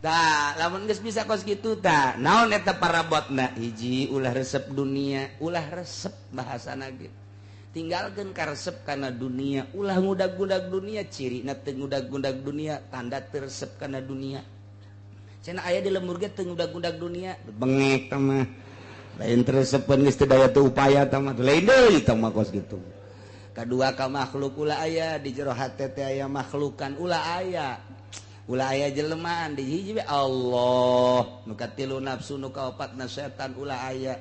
tah lamun geus bisa kos kitu tah naon eta parabotna hiji ulah resep dunia ulah resep bahasana gitu tinggalkeun ka resep kana dunia ulah ngudag-ngudag dunia cirina teu ngudag-ngudag dunia tanda teu resep kana dunia cenah aya di lembur ge teu ngudag-ngudag dunia bengek tah mah lain teresepeun geus teu daya teu upaya tah mah lain deui tah mah kos kitu kadua ka makhluk ulah aya di jero hate teh aya makhlukan ulah aya jelmaan di hiji Allah nu katilu nafsu nu kaopatna setan ulah aya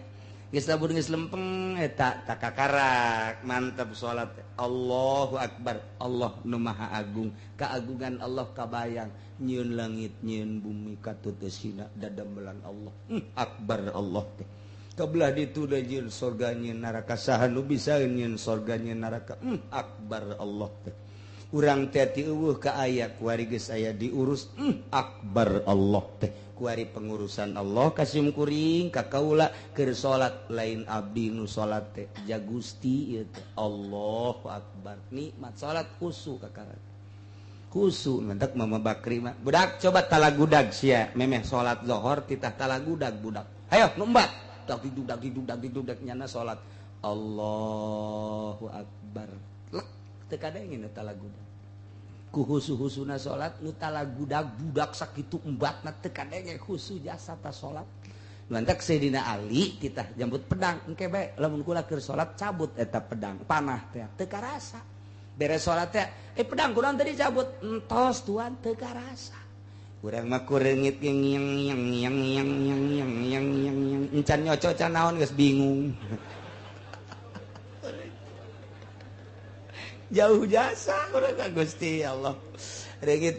geus lamun geus lempeng eta takakarak mantap salat Allahu akbar Allah nu maha agung kaagungan Allah kabayang nyieun langit nyieun bumi katutusina dadambelan Allah akbar Allah teh kabelah ditu da nyieun surga nyieun neraka saha nu bisa nyieun surga nyieun neraka akbar Allah teh urang teh ti eueuh ka aya kuari geus aya diurus akbar Allah teh kuari pengurusan Allah kasim kuring ka kaula keur salat lain abdi nu salat teh ja Gusti ieu teh Allahu akbar nikmat salat khusu kakara khusu mentek Mama Bakri mah budak coba talagudag sia memeh salat zuhur titah talagudag budak ayo numbat dak didudak nyana salat Allahu akbar teu kadengin eta lagudag ku husu-husuna salat nu talagudag budak sakitu embatna teu kadenge husu jasa ta salat lantak Sayyidina Ali kita jambut pedang engke bae lamun kula keur salat cabut eta pedang panah teh teu karasa beres salat teh pedang kunaon tadi cabut entos tuan teu karasa urang mah kureungit yang encan nyoco can naon geus bingung jauh jasa urang ka Gusti Allah regit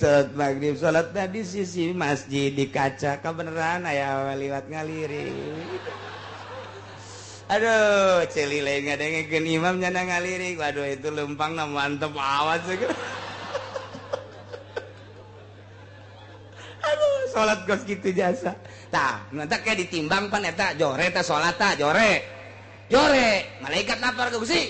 salat maghrib salatna di sisi masjid di kaca kabeneran aya liwat ngalirik aduh celi lain ngadengekeun imam nyana ngalirik waduh itu lempangna mantep awas aduh salat kos kitu jasa tah nanti kayak ditimbang pan eta jore teh salat tah jore malaikat lapar ke Gusti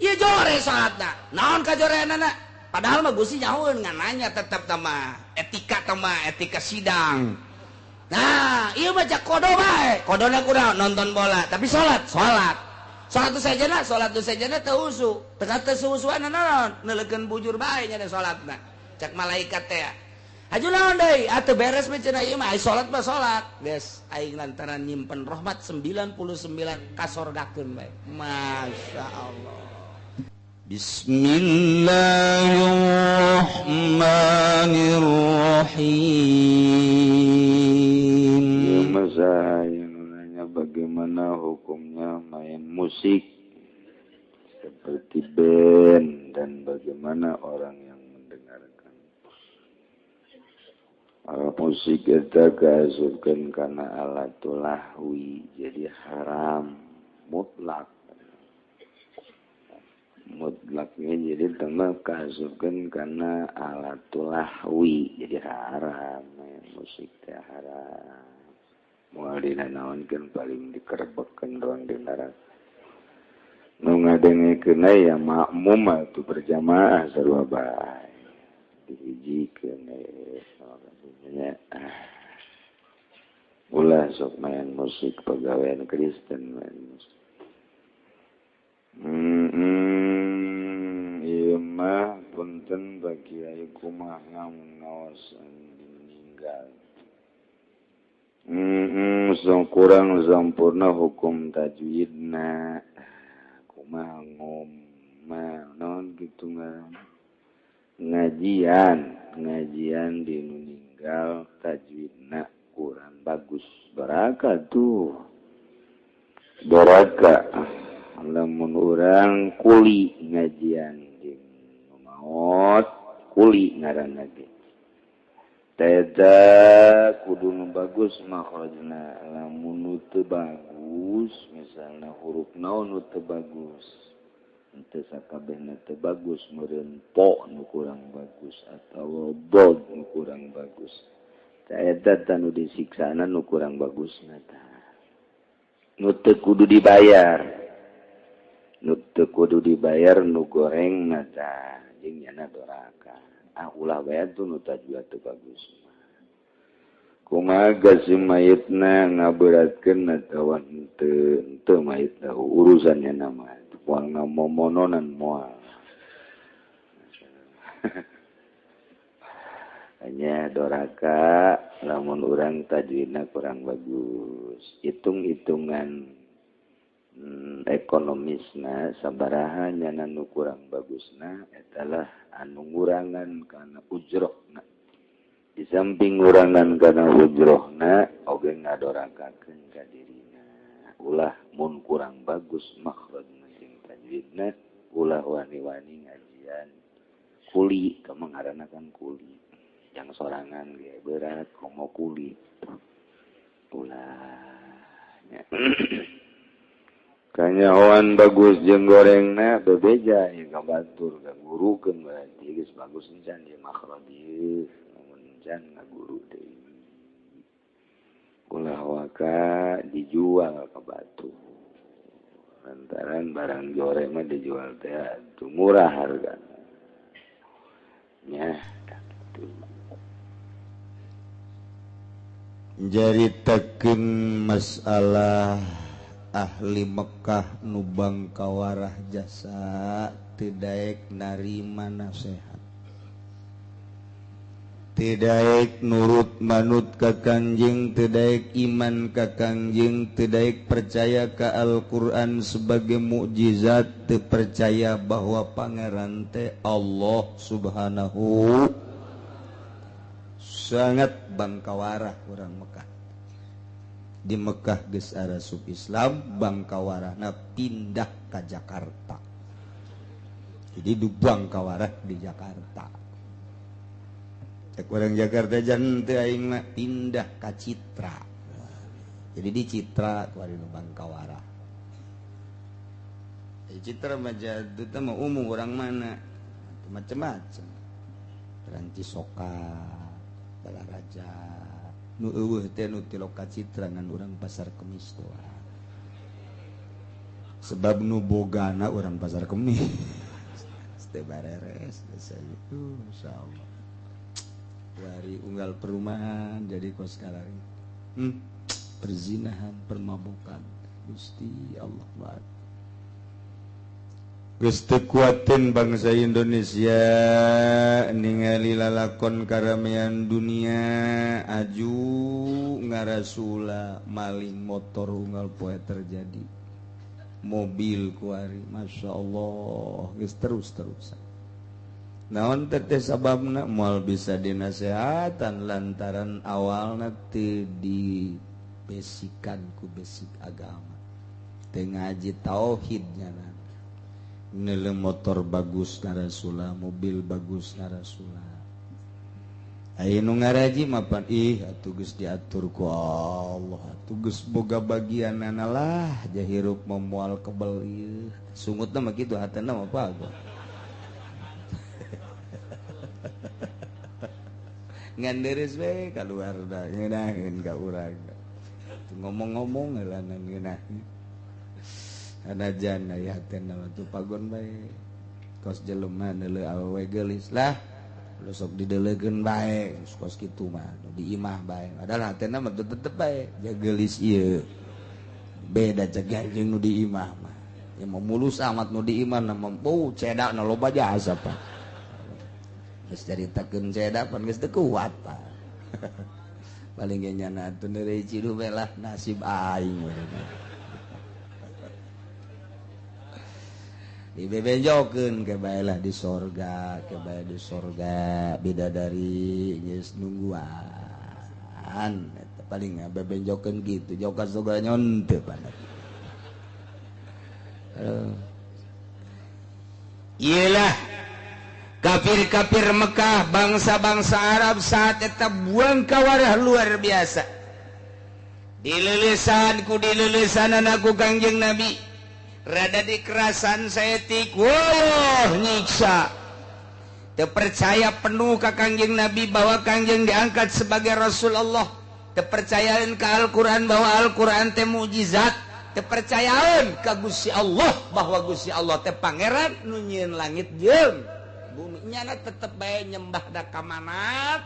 iya jore salatna naon ka joreanana padahal mah Gusti nyahoeun ngananya tetep tama etika sidang nah iya baca kodo bae kodona kunaon nonton bola tapi salat tu sajana teu usu teu seusuan naon neulekeun bujur bae nya salatna cak malaikat teh aju naon deui atuh beres mah cenah ieu mah salat mah salat geus aing lantaran nyimpen rahmat 99 kasorgakeun bae masyaallah. Bismillahirrahmanirrahim. Ya masa yang nanya bagaimana hukumnya main musik seperti band dan bagaimana orang yang mendengarkan. Musik itu kasurkan karena alatul lahwi jadi haram mutlak. Mutlaknya jadi tambah kasurkan karena alatul lahwi jadi haram musik teh haram moal dina naon kan paling dikerebeken doang di neraka nu ngadengekeun aya makmum atuh berjamaah sarua bae dihijikeun nya ulah sok main musik pagawean Kristen main musik ieu mah punten bagi aya kumaha ngaosan meninggal kurang sampurna hukum tajwidna kumaha naon kitu ngajian di meninggal tajwidna kurang bagus baraka lamun urang kuli ngajian di maot kuli ngaranna ge teta kudu nu bagus makhrajna lamun nu teu bagus misalna huruf naon nu teu bagus teu sakabehna teu bagus meureun po nu kurang bagus atawa bod nu kurang bagus eta tanu disiksana nu kurang bagusna tah nu teu kudu dibayar nu goreng nata jeung nyana doraka ulah bae tuh nu tajwid teu bagus kumaha si mayitna ngaberatkeun atawa teu mayit urusannya nama moal ngamomononan moal hanya doraka lamun urang tajwidna kurang bagus hitung-hitungan ekonomisna sabaraha nyana nu kurang bagusna etalah anu ngurangan kana ujrohna di samping ngurangan kana ujrohna oge ngadorakakeun ka dirina ulah mun kurang bagus makhrajna jeung tajwidna ulah wani-wani ngajian kuli kamang ngaranna kan kuli yang sorangan ge berat komo kuli ulahnya kanyahoan bagus jeung gorengna bebeja ya kabatur ngagurukeun berarti geus bagus encan ieu makhraj ieu mun encan ngaguru deui ulah waka dijual ka batu lantaran barang joreng mah dijual teh atuh murah hargana nya kitu jaritakeun masalah ahli Mekkah nu bangkawarah jasa teu daek narima nasihat teu daek nurut manut ka Kangjeng teu daek iman ka Kangjeng teu daek percaya ka Al-Qur'an sebagai mukjizat teu percaya bahwa pangeran teh Allah subhanahu sangat bangkawarah urang Mekah di Mekah geus arasup Islam bangkawarahna pindah ka Jakarta jadi du bangkawarah di Jakarta cek urang Jakarta jan teu aing mah pindah ka Citra jadi di Citra ku ari nu bangkawarah di Citra mah jadu teh mah umum urang mana macam-macam Ranci Soka Balaraja nu eueuh teh nu ti Loka Citra ngan urang Pasar Kemis doang sebab nu bogana urang Pasar Kemis teh bareres insyaallah dari unggal perumahan jadi kos kalari perzinahan permabukan Gusti Allah Akbar geus teu kuatin bangsa Indonesia ningali lalakon karamean dunia aju ngarasula maling motor unggal poe terjadi mobil kuari Masya Allah geus terus-terusan naon teh sababna moal bisa dinasehatan lantaran awalna teu dibesikan ku besik agama teu ngaji tauhidnya nele motor bagus narasula mobil bagus narasula aya nu ngaraji mapan atuh geus diatur ku Allah atuh geus boga bagianana lah jahirup memual kebel ieu sungutna mah kitu hatena mah bagus ngan deres we kaluar da ngeunaheun ka urang ngomong-ngomong heula ngeunaheun anajan aya hatena tuh pagon bae kos jelema neuleuh awewe geulis lah lu sok dideuleukeun bae kos kitu mah di imah bae padahal hatena mah tetep bae jageulis ieu beda cek jeung nu di imah mah ya mah mulus amat nu di imah mah cedak na loba jasa pak geus caritakeun cedak pan geus teu kuat pak paling ge nyana atuh neureuy cidu bae lah nasib aing dibebenjokeun ke bae lah di sorga ke bae di sorga bidadari geus nungguan eta paling bebenjokeun kitu jauh ka sorga nyon teu panah iyalah kafir-kafir Mekah bangsa-bangsa Arab saat eta buang kawarah luar biasa dilelesan ku dilelesanan aku Kangjeng Nabi rada dikerasan saeutik wah nyiksa teu percaya penuh ka Kangjeng Nabi bahwa Kangjeng diangkat sebagai Rasulullah teu percayaeun ka Al-Qur'an bahwa Al-Qur'an teh mukjizat teu percayaeun ka Gusti Allah bahwa Gusti Allah teh pangeran nu nyieun langit jeung bumi nyana tetep bae nyembah da ka manat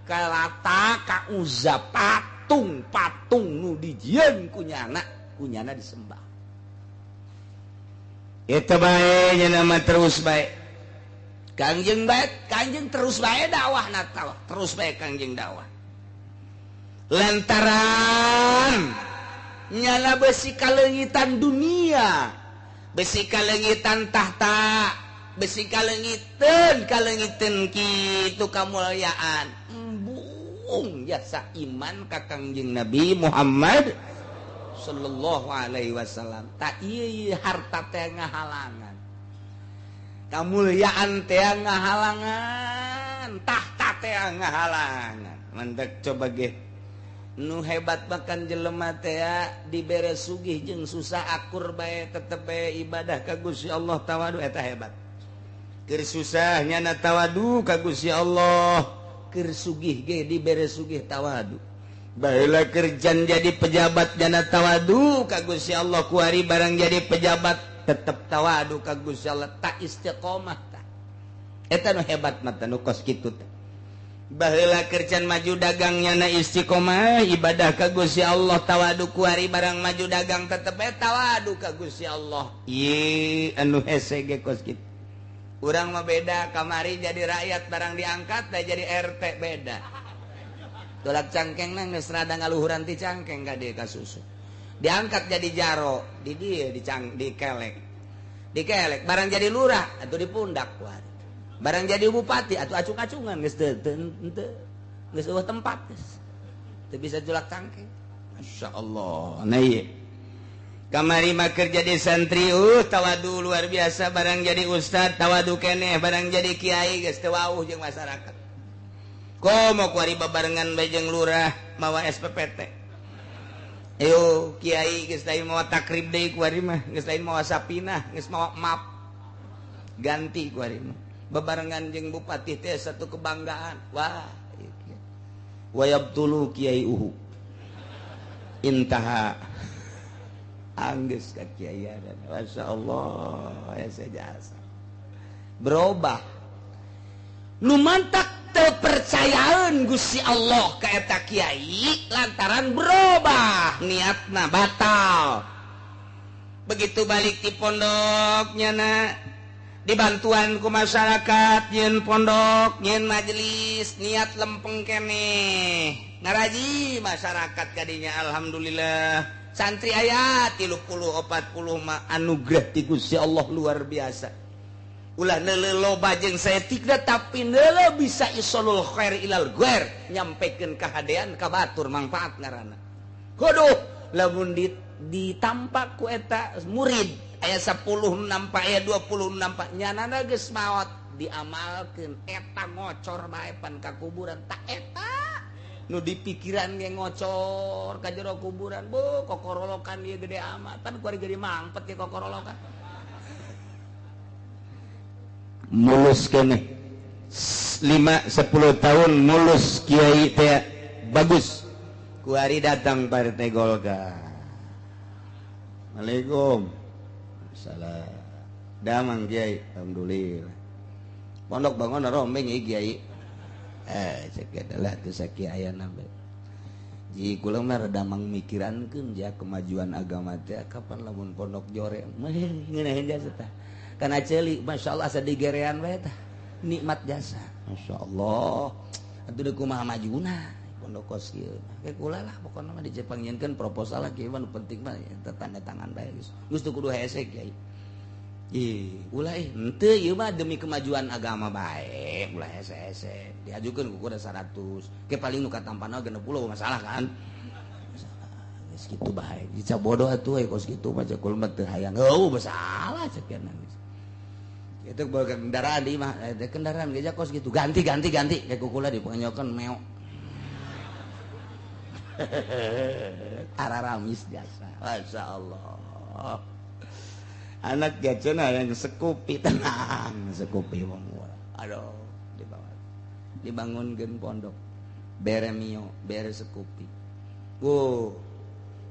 kalata ka Uzza patung nu dijieun kunyana disembah. Itu bae nama terus bae. Kangjeng terus bae dakwah terus bae Kangjeng dakwah. Lantaran nyala besi kalengitan dunia, besi kalengitan tahta, besi kalengitan kitu kamulyaan. Embung jasa iman ka Kangjeng Nabi Muhammad sallallahu alaihi wasallam. Tak ieu harta teh ngahalangan. Kamulyaan teh ngahalangan, tahta teh ngahalangan. Mantap coba ge. Nu hebat bahkan jelema teh dibere sugih jeung susah akur bae tetep bae ibadah ka Gusti Allah tawadu eta hebat. Keur susah nyana tawadu ka Gusti Allah, keur sugih ge dibere sugih tawadu. Baheula kerjan jadi pejabat nyana tawadu ka Gusti Allah, kuari barang jadi pejabat tetep tawadu ka Gusti Allah, tak istiqomah tah. Eta nu hebat mah nu kos kitu teh. Baheula kerjaan maju dagangnya na istiqomah ibadah ka Gusti Allah tawadu kuari barang maju dagang tetep tawadu ka Gusti Allah. Ieu anu hese ge kos kitu. Urang mah beda, kamari jadi rakyat barang diangkat da jadi RT beda. Tolak cangkengna geus rada ngaluhuran ti cangkeng ka dieu ka susu. Diangkat jadi jaro, di dieu dikelek. Dikelek barang jadi lurah atuh di pundak kuari. Barang jadi bupati atau acung-acungan geus teu geus eueuh tempat geus teu bisa julak cangkeng. Masyaallah. Nah ieu kamari mah keur jadi santri tawadu luar biasa, barang jadi ustad tawadu keneh, barang jadi kiai geus teu wauh jeung masyarakat. Komo kuari babarengan bae jeung lurah mawa SPPT. Ayo kiai geus lain mawa takrib deui kuari mah, geus lain mawa sapinah, geus mawa map. Ganti kuari mah. Bebarengan jeung bupati teh satu kebanggaan. Wah, wayabtulu kiai uhu intaha anggeus ka kiaian. Masyaallah ya sejasa berubah nu mantak teu percayaan Gusti Allah ka eta kiai lantaran berubah niatna batal. Begitu balik di pondoknya na dibantuan ku masyarakat nyen pondok nyen majelis niat lempeng keneh ngaraji masyarakat kadinya. Alhamdulillah santri aya 30 40 mah anugerah ti Gusti Allah luar biasa. Ulah neuleuh loba jeung saeutik tapi neuleuh bisa isolul khair ilal ghair, nyampekeun kahadean ka batur manfaat ngaranna. Kudu lamun ditampak ku eta murid aya 10 nampak aya 20 nampak nyanana geus maot diamalkeun eta ngocor bae pan ka kuburan tak eta nu dipikiran ge ngocor ka jero kuburan bu kokorolokan ieu gede amat pan kuari gede mangpet ieu kokorolokan mulus keneh 5-10 tahun mulus kiai teh bagus kuari datang Partai Golkar. Assalamualaikum. Salah damang kiai alhamdulillah pondok bangun rombeng ieu kiai cek adalah teu sakiayana bae ji kula mah rada mangmikirankeun ja kemajuan agama teh kapan lamun pondok jore mah ngeunaheun jasa tah kana ceuli masyaallah asa digerean bae tah nikmat jasa masyaallah atuh deui kumaha majuna pondok kos kieu ke kula lah pokona mah dicepangieunkeun proposal lah kieu mah nu penting mah tanda tangan bae geus teu kudu hese kiai. Ulah henteu ieu mah demi kemajuan agama bae ulah hese-hese diajukeun ku kuda 100 ke paling nu katampana 60 masalah kan geus kitu bae dica bodoh atuh kos kitu mah cekul mah teu hayang heuh masalah cekeun itu bawa kendaraan di mah kendaraan geus kos kitu ganti ke kukula dipanyokeun meo araramis jasa masyaallah anak gacana yang sekupi tenang sekupi wong aduh dibangunkeun pondok bere mio bere sekupi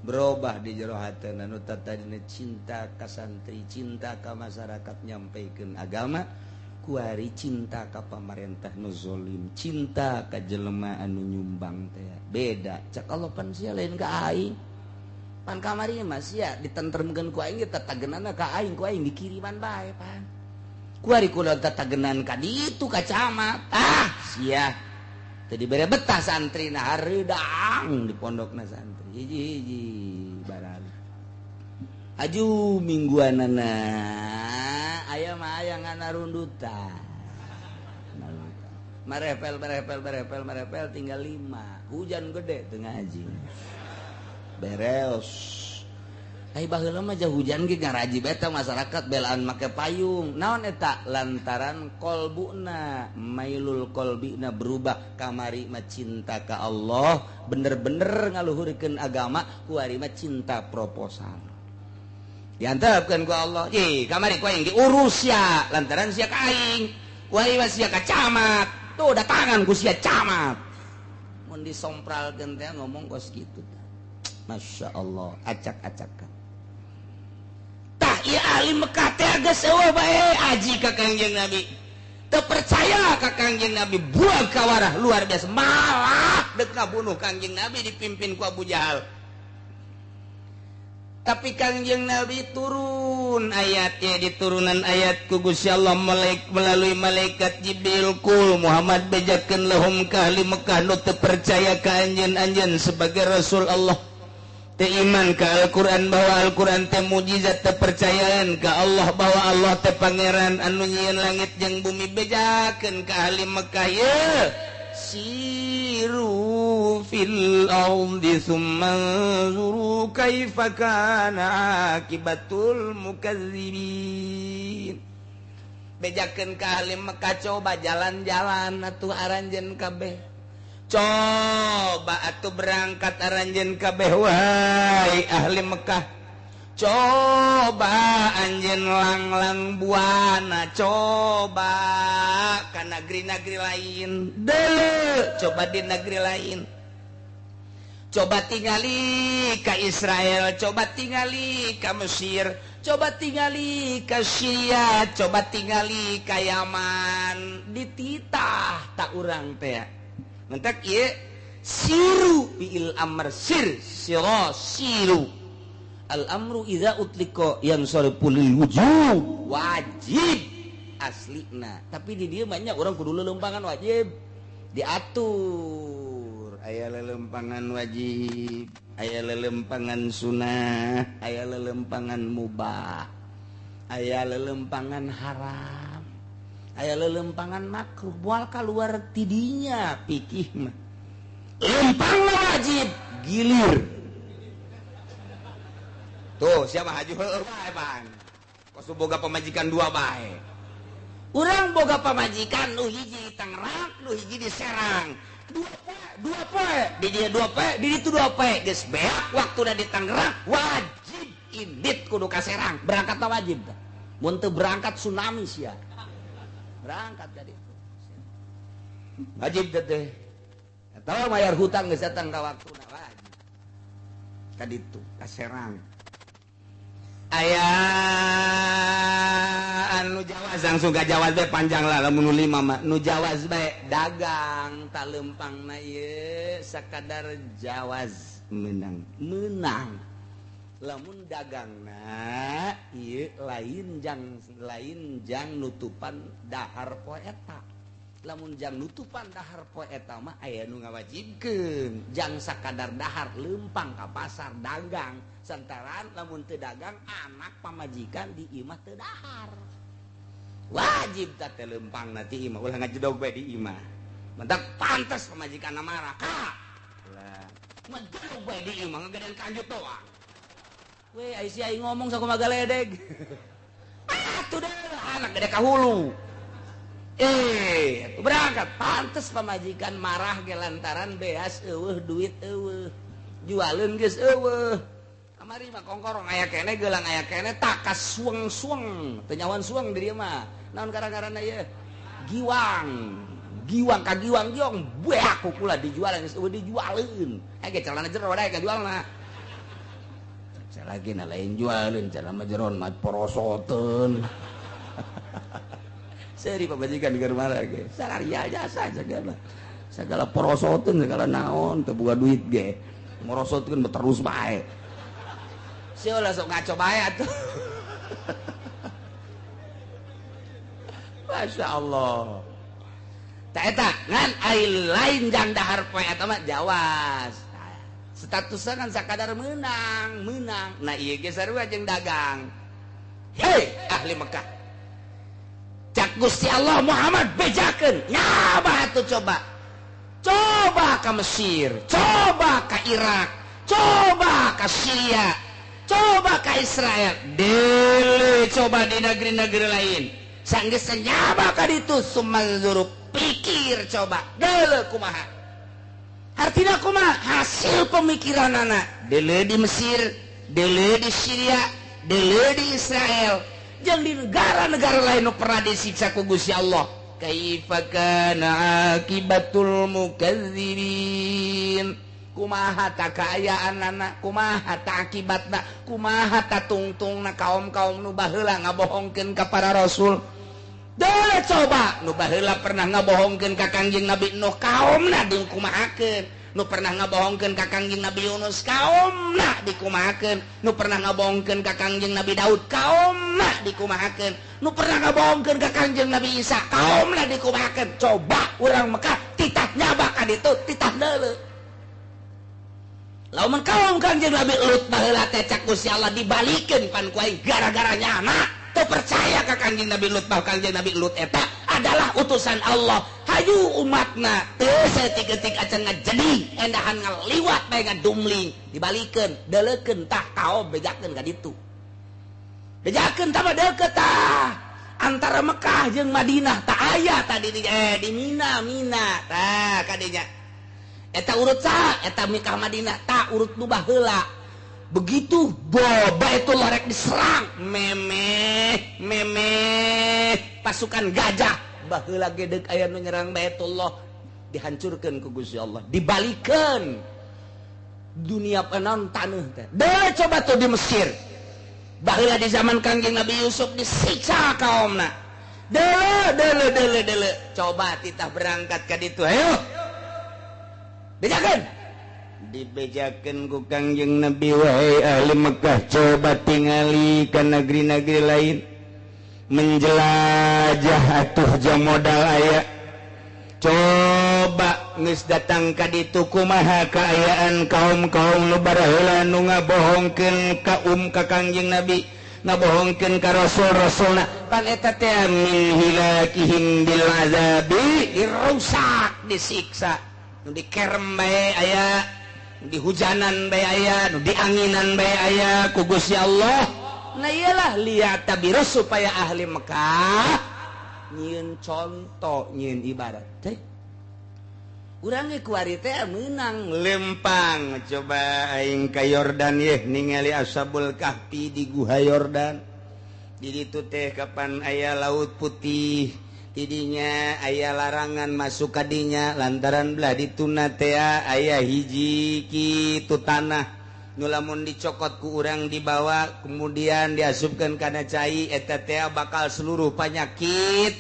berubah di jero hateuna nu tadina cinta ka santri cinta ka masyarakat nyampikeun agama kuari cinta ka pamarentah nu zolim, cinta ka jelema anu nyumbang teh beda. Cak Allah pan sia lain ka aing. Pan kamari mah sia ditentremkeun ku aing tatageunana ka aing, ku aing dikiriman bae pan. Kuari kula tatagenan ka ditu ka camat. Ah, sia teu dibere betah santrina hareudang di pondokna santri. Hiji-hiji barali. Aju mingguanana aya mah aya ngana rundutan. Marepel tinggal 5. Hujan gede teu ngaji. Beres. Ai baheula mah jah hujan ge ngaraji beta masyarakat belaan make payung. Naon eta? Lantaran kolbuna mailul kolbina berubah kamari mah cinta ka Allah, bener-bener ngaluhurkeun agama, kuari mah cinta proposal. Diantepkeun ku Allah. Kamari ku aing diurus ya lantaran sia ka aing. Kuari mah sia ka camat. Tuh datangan ku sia camat. Mun disompralkeun teh ngomong kos kitu. Masya Allah, acak-acakan. Tah ieu ahli Mekah teh geus eueuh bae aji ka Kangjeng Nabi. Teu percaya ka Kangjeng Nabi, buang ka warah luar biasa. Malah deuk ngabunuh Kangjeng Nabi dipimpin ku Abu Jahal. Tapi Kangjeng Nabi turun ayatnya di turunan ayat ku Gusti Allah melalui malaikat Jibril kul Muhammad bejakeun lahum ka ahli Mekah nu teu percaya ka anjeun sebagai Rasul Allah. Teu iman ka Al-Quran bahwa Al-Quran teh mujizat, teu percayaan ka Allah bahwa Allah teh pangeran anu nyieun langit jeung bumi, bejakeun ka ahli Mekah ye siru fil ardi tsumma zuru kaifa kana akibatul mukazzibin. Bejakeun ka ahli Mekah coba jalan-jalan atuh aranjeun kabeh. Coba atuh berangkat aranjeun kabeh wahai ahli Mekah. Coba anjeun langlang buana, coba ka negeri-negeri lain. Deuleu coba di negeri lain. Coba tingali ka Israel, coba tingali ka Mesir, coba tingali ka Syria, coba tingali ka Yaman. Dititah tak urang teh. Mentak ieu siru fi'il amr siru al amru idza utliqa yansarifu lil wujub wajib aslina, tapi di dieu banyak orang kudu lelempangan wajib diatur. Aya lelempangan wajib, aya lelempangan sunnah, aya lelempangan mubah, aya lelempangan haram, aya lelempangan makruh. Moal kaluar tidinya pikih mah lempang wajib gilir. Tuh siapa haju heueuh bae Bang. Kos boga pamajikan 2 bae. Urang boga pamajikan nu hiji di Tangerang, nu hiji di Serang. 2 poe, di dia 2 poe, di ditu 2 poe. Geus beak waktuna di Tangerang wajib indit kudu ka Serang. Berangkatna wajib. Mun teu berangkat tsunami sia. Berangkat ka ditu. Wajib teh. Eta mayar hutang geus datang ka waktuna wajib. Ka ditu, ka Serang. Aya anu jawaz langsung ka jawaz bae panjang lah lamun 5 mah. Nu jawaz bae dagang tak lempangna ieu sakadar jawaz menang. Lamun dagangna ieu lain jang nutupan dahar poe eta. Lamun jang nutupan dahar poe eta mah aya nu ngawajibkeun jang sakadar dahar lempang ka pasar dagang. Santaran lamun teu dagang anak pamajikan di imah teu dahar. Wajib teh lempangna ti imah ulah ngajedog bae di imah. Mentak pantes pamajikanna marah. Ka. Ulah ngajedog bae di imah ngagedean kanjut doang. We ai si aing ngomong sakumaha galedeg. Atuh deh anak gede ka hulu. Berangkat pantes pamajikan marah ge lantaran beas eueuh duit eueuh. Jualeun geus eueuh. Kamari mah kongkorong aya kene geulang aya kene tak kasueng-sueng teu nyawan sueng di dieu mah. Naon gara-garana ieu? Giwang ka giwang giong beak kukula dijualan geus eueuh dijualeun. Ge calana jero wae ka jualna. Lagi na lain jualin cara majeron mah porosoteun. seri pabajikan di rumah ge sakaria jasa segala porosoteun segala naon teu boga duit ge ngorosotkeun terus bae sia sok ngaco bae atuh Masya Allah tak eta ngan ai lain jang dahar poe eta mah jawas statusnya kan sakadar menang nah ieu ge sarua jeung dagang hei ahli Mekah cak Gusti Allah Muhammad bejakeun nyabah atuh coba ke Mesir coba ke Irak coba ke Syria coba ke Israel dele coba di negeri-negeri lain sanggeus nyaba ka ditu sumanzuru pikir coba dele kumaha artina kumaha hasil pemikiranana dele di Mesir dele di Syria dele di Israel jeung di negara-negara lain nu pernah disiksa ku Gusti Allah kaifa kana akibatul mukadzibin kumaha tak kaayaanana kumaha tak akibatna kumaha tak tungtungna kaum-kaum nu baheula ngabohongkeun ka para rasul dole coba nu baheula pernah ngabohongkeun ka Kangjeng Nabi Nuh kaumna dikumahakeun nu pernah ngabohongkeun ka Kangjeng Nabi Yunus kaumna dikumahakeun nu pernah ngabohongkeun ka Kangjeng Nabi Daud kaumna dikumahakeun nu pernah ngabohongkeun ka Kangjeng Nabi Isa kaumna dikumahakeun coba urang Mekah titah nyaba ka ditu titah deuleu lamun kaum Kangjeng Nabi Lut baheula teh cak Gusti Allah dibalikeun pan ku aing gara-gara nyana teu percaya ka Kangjeng Nabi Lut bahwa Kangjeng Nabi Lut eta adalah utusan Allah hayu umatna teu saeutik-eutik acan ngajedi endahan ngaliwat bae ngadumling dibalikeun deuleukeun tah kaom bejakeun ka ditu bejakeun tah deukeut tah antara Mekah jeung Madinah tah aya tadi di Mina tah kadinya eta urut sa eta Mekah Madinah tah urut nu baheula begitu Baitullah rek diserang memeh pasukan gajah baheula ge deuk aya nu nyerang Baitullah dihancurkeun ku Gusti Allah dibalikeun dunia panon taneuh teh deui coba tuh di Mesir baheula di zaman Kangjeng Nabi Yusuf disiksa kaumna deuleu coba titah berangkat ka ditu ayo bejakeun dibejakeun ku Kangjeng Nabi wahai ahli Mekah coba tingali ka negeri-negeri lain menjelajah atuh jang modal aya coba geus datang ka ditu kumaha kaayaan kaum-kaum nu baraheula nu ngabohongkeun ka Kangjeng Nabi ngabohongkeun ka rasul-rasulna pan eta teh min hilakihim bil azabi dirusak disiksa nu dikerem bae aya di hujanan bae aya nu dianginan bae aya ku Gusti Allah nah iyalah lihat tabiru supaya ahli Mekah nyieun contoh nyieun ibarat teh urang ge kuari teh meunang lempang coba aing ka Yordan ye ningali Ashabul Kahfi di Guha Yordan di ditu teh kapan aya laut putih tidinya aya larangan masuk kadinya lantaran belah dituna teh aya hiji kitu tanah nu lamun dicokot ku urang dibawa kemudian diasupkeun kana cai eta teh bakal seluruh penyakit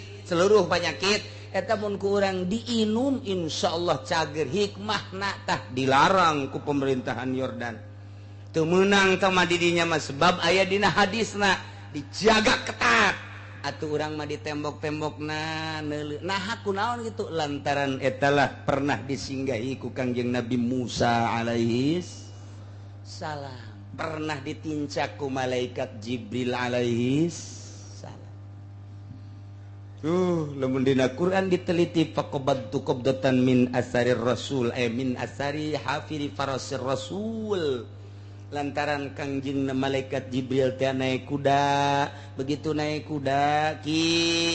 eta mun ku urang diinum insyaallah cager hikmahna tah dilarang ku pemerintahan Yordan teu meunang tah mah didinya mah sebab aya dina hadisna dijaga ketat atuh urang mah di tembok-tembokna neuleuh nah kunaon gitu lantaran etalah pernah disinggahi ku Kangjeng Nabi Musa alaihi salam pernah ditincak ku malaikat Jibril alaihi salam lamun dina Quran diteliti faqabadtu qabdatan min asarir rasul min asari hafiri farasir rasul lantaran Kangjeng malaikat Jibril teh naik kuda begitu naik kuda kitu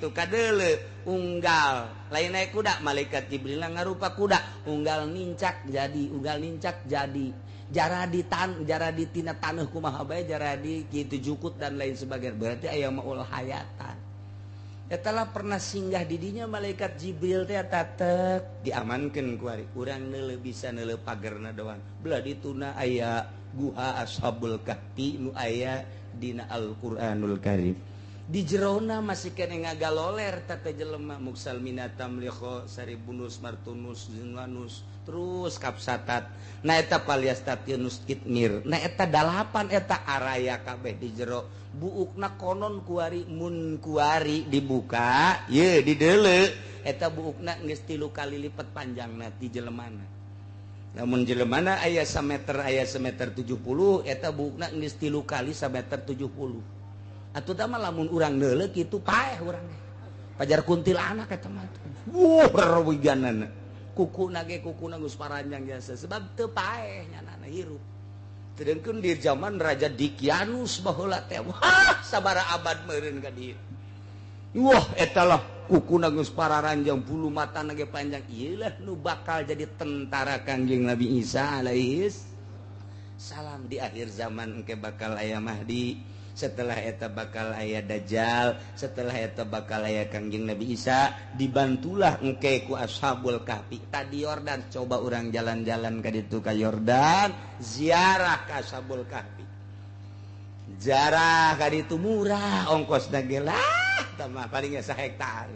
kadeuleu unggal lain naik kuda malaikat Jibril ngarupa kuda unggal nincak jadi jara di tina taneuh kumaha bae jara di kitu jukut dan lain sebagainya berarti aya maul hayatan etalah pernah singgah didinya malaikat Jibril teh tatek diamankeun ku ari urang neuleuh bisa neuleuh pagerna doang belah dituna aya Guha Ashabul Kahfi nu aya dina Al-Qur'anul Karim di jerona masih kene ngagaloler tata jelema muksal minatam liho saribunus martunus zinganus terus kapsatat na eta paliastatinus kitmir na eta dalapan eta araya kabeh di jero buukna konon kuari mun kuari dibuka ye dideule eta buukna geus 3 kali lipat panjangna ti jelemana namun jelemana aya sameter 70 eta buukna geus 3 kali sameter 70 atuh tah mah lamun urang neuleuh kitu paeh urang pajar kuntilanak eta mah rewiganana kukuna ge kukuna geus paranjang jasa sebab teu paeh nyanana hirup teu deungkeun di zaman Raja Dikianus baheula teh wah sabaraha abad meureun ka dieu wah eta lah kukuna geus pararanjang bulu matana ge panjang ieu lah nu bakal jadi tentara Kangjeng Nabi Isa alaihis salam di akhir zaman engke bakal aya Mahdi setelah eta bakal aya Dajjal setelah eta bakal aya Kangjeng Nabi Isa dibantulah engke ku Ashabul Kahfi tadi Yordan coba urang jalan-jalan ka ditu ka Yordan ziarah ka Ashabul Kahfi ziarah ka ditu murah ongkosna ge lah tah mah paling 1 hektar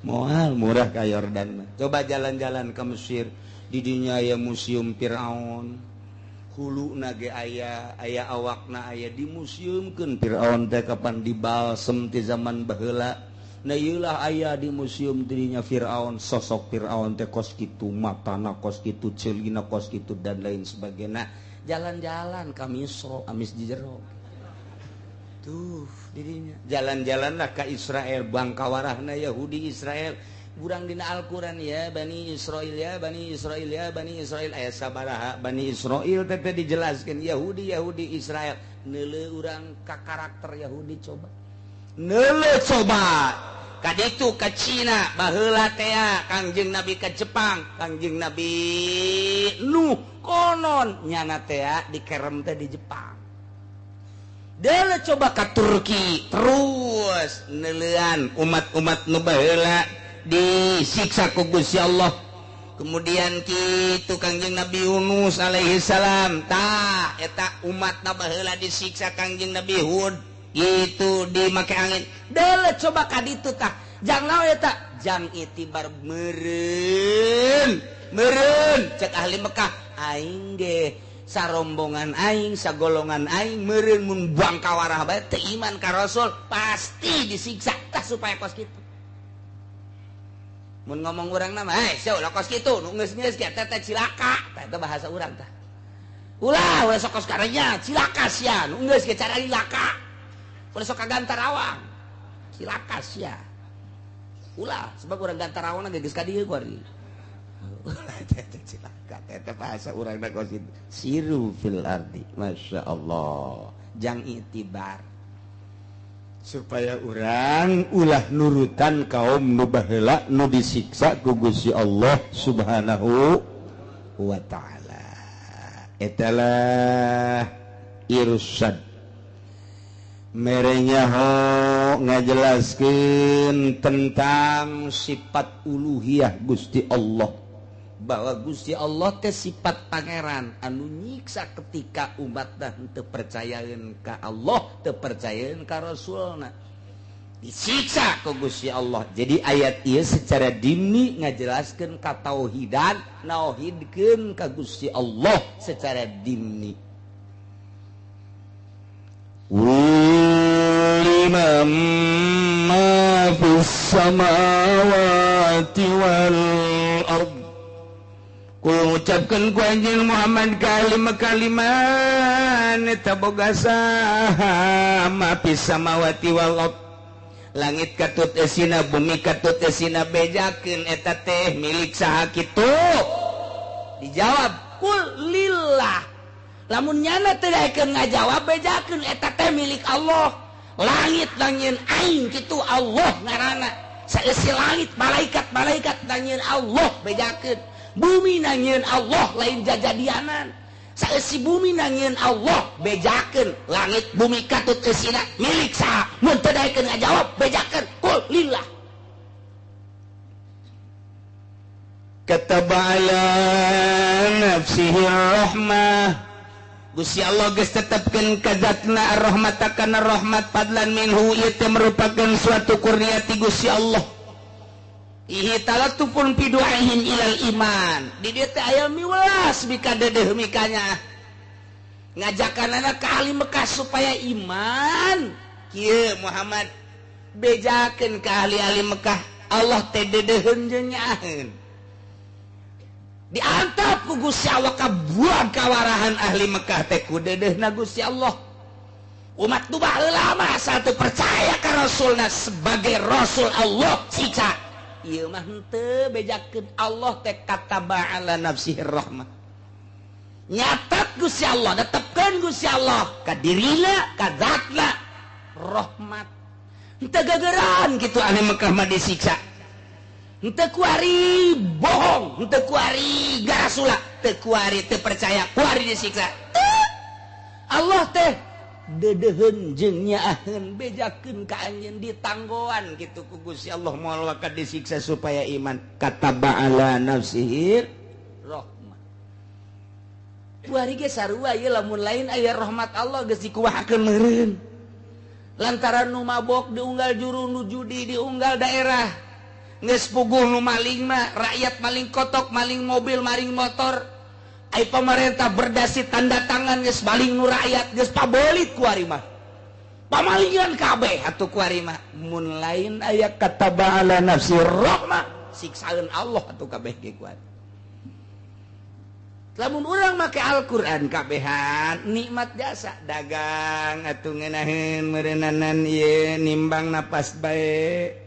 moal murah ka Yordan mah coba jalan-jalan ke Mesir di dinya aya museum Firaun hulu nage aya awakna aya di museumkeun Firaun teh kapan dibalsem ti zaman baheula na ieu lah aya di museum dirinya Firaun sosok Firaun teh kos kitu matana kos kitu ceulina kos kitu dan lain sebagainya jalan-jalan ka Misra amis di jero tuh dirinya jalan-jalanlah ka Israel bangkawarahna Yahudi Israel urang dina Al-Quran ya Bani Israil ya Bani Israil ya Bani Israil aya sabaraha Bani Israil teh dijelaskeun Yahudi Israel neuleuh urang ka karakter Yahudi coba neuleuh coba ka ditu ka Cina baheula teh Kangjeng Nabi ka Jepang Kangjeng Nabi Nuh konon nyana teh dikerem teh di Jepang deuleuh coba ka Turki terus neuleuhan umat-umat nu baheula disiksa ku Gusti Allah kemudian kitu Kangjeng Nabi Yunus alaihi salam tah eta umatna baheula disiksa Kangjeng Nabi Hud gitu dimake angin deuleuh coba ka ditu tah jang naon eta jang itibar meureun cek ahli Mekah aing ge sarombongan aing sagolongan aing meureun mun bangkawarah bae teu iman ka Rasul pasti disiksa tah supaya kos kitu mun ngomong urang nama seuh lokos kitu nu geus-geus ge teh cilaka tah eta bahasa urang tah ulah sok kos karenya cilaka sia nu geus ge cara cilaka ulah sok ka Gantarawang cilaka sia ulah sebab urang Gantarawang geus ka dieu kuari ulah teh cilaka teh bahasa urangna kos kitu siru fil ardi masyaallah jang itibar supaya orang ulah nurutan kaum nu baheula nu disiksa ku Gusti Allah Subhanahu wa taala etalah irsyad merenya ho ngajelaskeun tentang sifat uluhiyah Gusti Allah bahwa Gusti Allah teh sifat pangeran anu nyiksa ketika umat dah teu percayaeun ka Allah teu percayaeun ka Rasulna disiksa ku Gusti Allah jadi ayat ieu secara dimni ngajelaskeun katauhidan nauhidkeun ka Gusti Allah secara dimni liman ma fis samawati wal ardh ucapkan ku anjeun Muhammad kalimat eta boga saha ma fis samawati wal ardh langit katut esina bumi katut esina bejakeun eta teh milik saha kitu dijawab kul lillah lamun nyana teh daekeun ngajawab bejakeun eta teh milik Allah langit nangieun aing kitu Allah ngaranna saeusi langit malaikat nangieun Allah bejakeun bumi nangieun Allah lain jajadianan saeusi bumi nangieun Allah bejakeun langit bumi katut eusina milik saha mun teu daekeun ngajawab bejakeun kul lillah kataba ala nafsihi rahmah Gusti Allah geus tetepkeun ka zatna rahmatakana rahmat fadlan minhu ieu teh merupakan suatu kurnia ti Gusti Allah. Ihi talatufun fi du'aihim ilal iman. Di dieu teh aya miwelas mika dedeuh mikanya. Ngajakanana ka ahli Mekah supaya iman. Kieu Muhammad bejakeun ka ahli-ahli Mekah. Allah teh dedeuheun jeung nyaheun. Diantap ku Gusti Allah ka buang kawarahan ahli Mekah teh ku dedeuhna Gusti Allah. Umat nu baheula mah asal teu percaya ka rasulna sebagai rasul Allah siksa. Ieu mah henteu bejakeun Allah teh kataba ala nafsihi rahmah. Nyatat Gusti Allah, netepkeun Gusti Allah ka dirina, ka zatna rahmat. Henteu gegeran kitu ahli Mekah mah disiksa. Henteu kuari bohong, henteu kuari garasula, teu kuari teu percaya, kuari disiksa. Allah teh dedeuheun jeung nyaaheun bejakeun ka anjeun ditanggoan kitu ku Gusti Allah moal waka disiksa supaya iman. Kataba ala nafsihi rahmah. Kuari ge sarua ieu lamun lain aya rahmat Allah geus dikuwahakeun meureun. Lantaran nu mabok diunggal juru nu judi diunggal daerah. Geus puguh nu maling mah rakyat maling kotok, maling mobil, maling motor. Ai pemerintah berdasi tanda tangan geus maling nu rakyat geus pabelit ku ari mah. Pamalingan kabeh atuh ku ari mah. Mun lain aya kataba ala nafsi rahmah, siksaeun Allah atuh kabeh ge ku ari. Lamun urang make Al-Qur'an kabehan nikmat jasa dagang atuh ngeunaheun meureunanan ieu nimbang napas bae.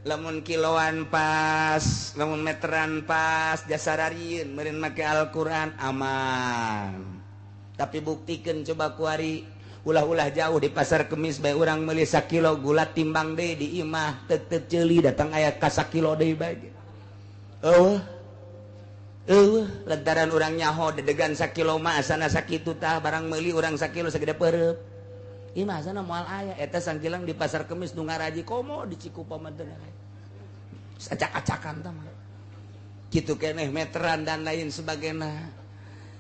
Lamun kiloan pas, lamun meteran pas, jasa rarieun meureun make Al-Qur'an aman. Tapi buktikeun coba kuari ulah-ulah jauh di pasar Kemis bae urang meuli 1 kilo gula timbang deui di imah teu ceuli datang aya ka 1 kilo deui bae. Lantaran urang nyaho dedegan 1 kilo mah asana sakitu tah barang meuli urang 1 kilo sagede peureup. Imah sana moal aya eta sangkilang di pasar Kemis nu ngaraji komo di Cikupa mah teu aya. Acak-acakan tah mah. Kitu keneh meteran dan lain sebagainya.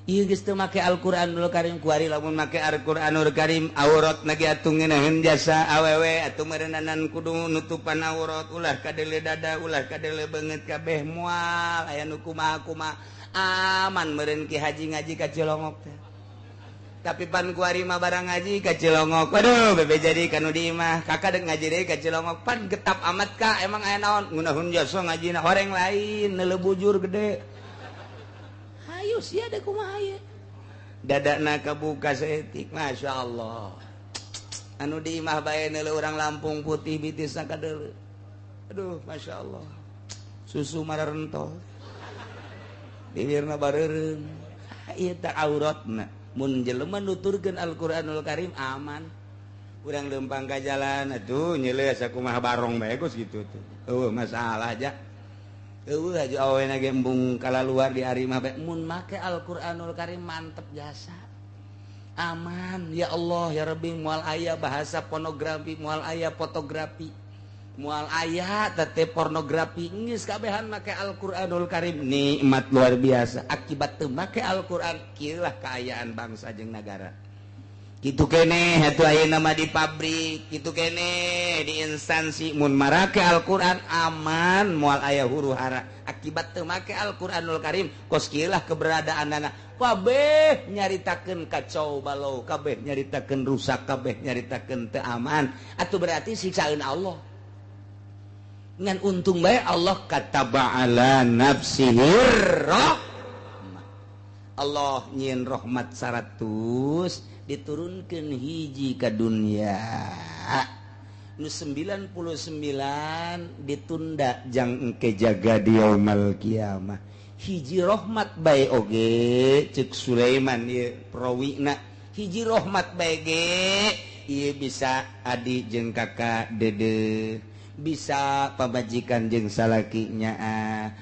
Ieu geus teu make Al-Qur'anul Karim kuari lamun make Al-Qur'anul Karim auratna ge atuh ngeunaheun jasa awewe atuh meureunanan kudu nutupan aurat ulah kadele dada ulah kadele beungeut kabeh moal aya nu kumaha-kumaha aman meureun ki haji ngaji ka Cilongok teh. Tapi pan kuari mah barang ngaji ka Cilongok. Waduh, bebe jadi kanu di imah. Kakak dek ngaji deui ka Cilongok. Pan getap amat ka, emang aya naon? Ngunahun jasa ngajina horeng lain, neuleuh bujur gede. Hayu sia dek kumaha ieu? Dadana kabuka saeutik, masyaallah. Anu di imah bae neuleuh urang Lampung putih bitis sakadeuleu. Aduh, masyaallah. Susu mararentol. Bibirna bareureum. Ieu teh auratna. Mun jelema nuturkeun Al-Qur'anul Karim aman. Urang leumpang ka jalan atuh nyeuleuh sakumaha barong bae geus kitu tuh. Eueuh masalah aja. Eueuh aja awena ge embung kalaluar di ari mah bae. Mun make Al-Qur'anul Karim mantep jasa. Aman ya Allah ya Rabbi moal aya bahasa pornografi, moal aya fotografi. Moal aya teh pornografi geus kabehan make Al-Qur'anul Karim nikmat luar biasa. Akibat teu make Al-Qur'an kieu lah kaayaan bangsa jeung nagara. Kitu keneh atuh ayeuna mah di pabrik, kitu keneh di instansi mun marake Al-Qur'an aman moal aya huru-hara. Akibat teu make Al-Qur'anul Karim kos kieu lah keberadaanna. Kabeh nyaritakeun kacau balau, kabeh nyaritakeun rusak, kabeh nyaritakeun teu aman. Atuh berarti siksaeun Allah. Ngan untung bae Allah kataba ala nafsihi rahmah. Allah nyieun rahmat 100 diturunkeun hiji ka dunya. Nu 99 ditunda jang engke jaga di yaumul kiamah. Hiji rahmat bae oge ceuk Sulaiman ieu prawina. Hiji rahmat bae ge ieu bisa adi jeung kakak dede. bisa pamajikan jeung salakinya